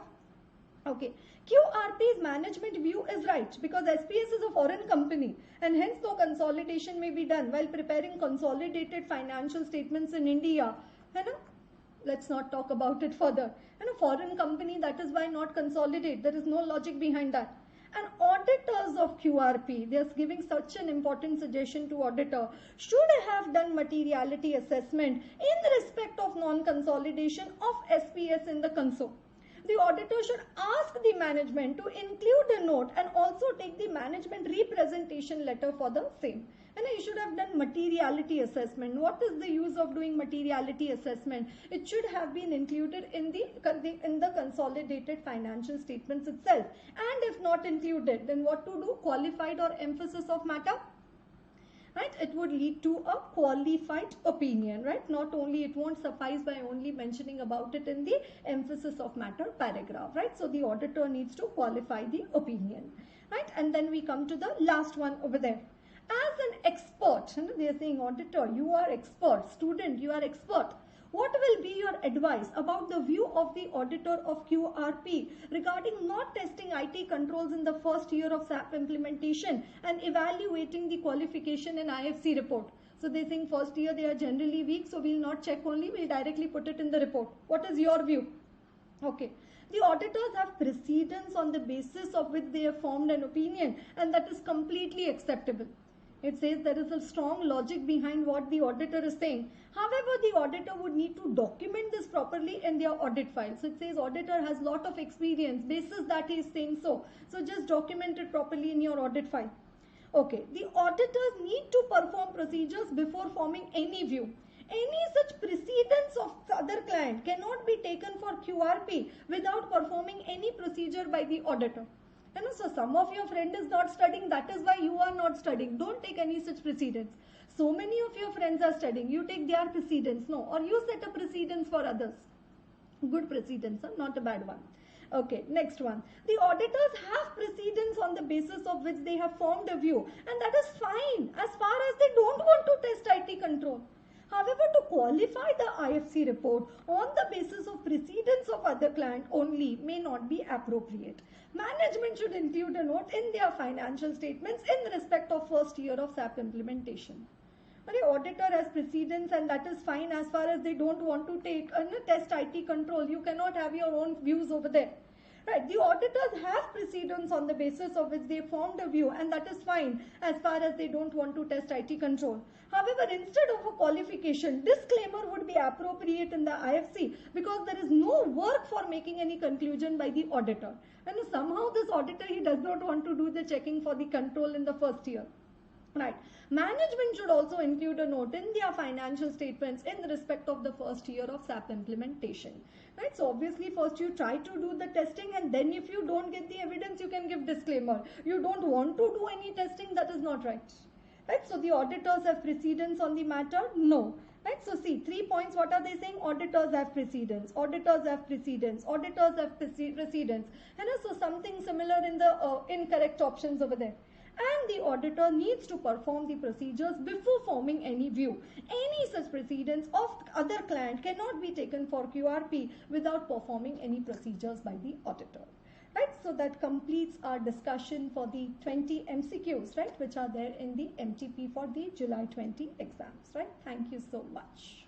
A: Okay, QRP's management view is right because SPS is a foreign company and hence no consolidation may be done while preparing consolidated financial statements in India. Let's not talk about it further. A foreign company, that is why not consolidate. There is no logic behind that. And auditors of QRP, they are giving such an important suggestion to auditor, should have done materiality assessment in respect of non-consolidation of SPS in the console. The auditor should ask the management to include a note and also take the management representation letter for the same. And you should have done materiality assessment. What is the use of doing materiality assessment? It should have been included in the consolidated financial statements itself. And if not included, then what to do? Qualified or emphasis of matter? Right, it would lead to a qualified opinion, right? Not only, it won't suffice by only mentioning about it in the emphasis of matter paragraph, right? So the auditor needs to qualify the opinion, right? And then we come to the last one over there. As an expert, they are saying, auditor, you are expert, student, you are expert. What will be your advice about the view of the auditor of QRP regarding not testing IT controls in the first year of SAP implementation and evaluating the qualification in IFC report? So they think first year they are generally weak, so we'll not check only, we'll directly put it in the report. What is your view? Okay. The auditors have precedence on the basis of which they have formed an opinion, and that is completely acceptable. It says there is a strong logic behind what the auditor is saying. However, the auditor would need to document this properly in their audit file. So it says auditor has lot of experience, basis that he is saying so. So just document it properly in your audit file. Okay, the auditors need to perform procedures before forming any view. Any such precedence of the other client cannot be taken for QRP without performing any procedure by the auditor. So some of your friend is not studying, that is why you are not studying. Don't take any such precedence. So many of your friends are studying, you take their precedence, no, or you set a precedence for others. Good precedence, not a bad one. Okay, next one. The auditors have precedence on the basis of which they have formed a view, and that is fine as far as they don't want to test IT control. However, to qualify the IFC report on the basis of precedence of other client only may not be appropriate. Management should include a note in their financial statements in respect of first year of SAP implementation. The auditor has precedence, and that is fine as far as they don't want to take test IT control. You cannot have your own views over there. Right, the auditors have precedence on the basis of which they formed a view, and that is fine as far as they don't want to test IT control. However, instead of a qualification, disclaimer would be appropriate in the IFC because there is no work for making any conclusion by the auditor. And somehow this auditor, he does not want to do the checking for the control in the first year. Right. Management should also include a note in their financial statements in respect of the first year of SAP implementation. Right. So obviously first you try to do the testing, and then if you don't get the evidence, you can give disclaimer. You don't want to do any testing, that is not right. Right. So the auditors have precedence on the matter? No. Right. So see, 3 points. What are they saying? Auditors have precedence. Auditors have precedence. Auditors have precedence. And so something similar in the incorrect options over there. And the auditor needs to perform the procedures before forming any view. Any such precedence of other client cannot be taken for QRP without performing any procedures by the auditor. Right, so that completes our discussion for the 20 MCQs, right, which are there in the MTP for the July 20 exams, right. Thank you so much.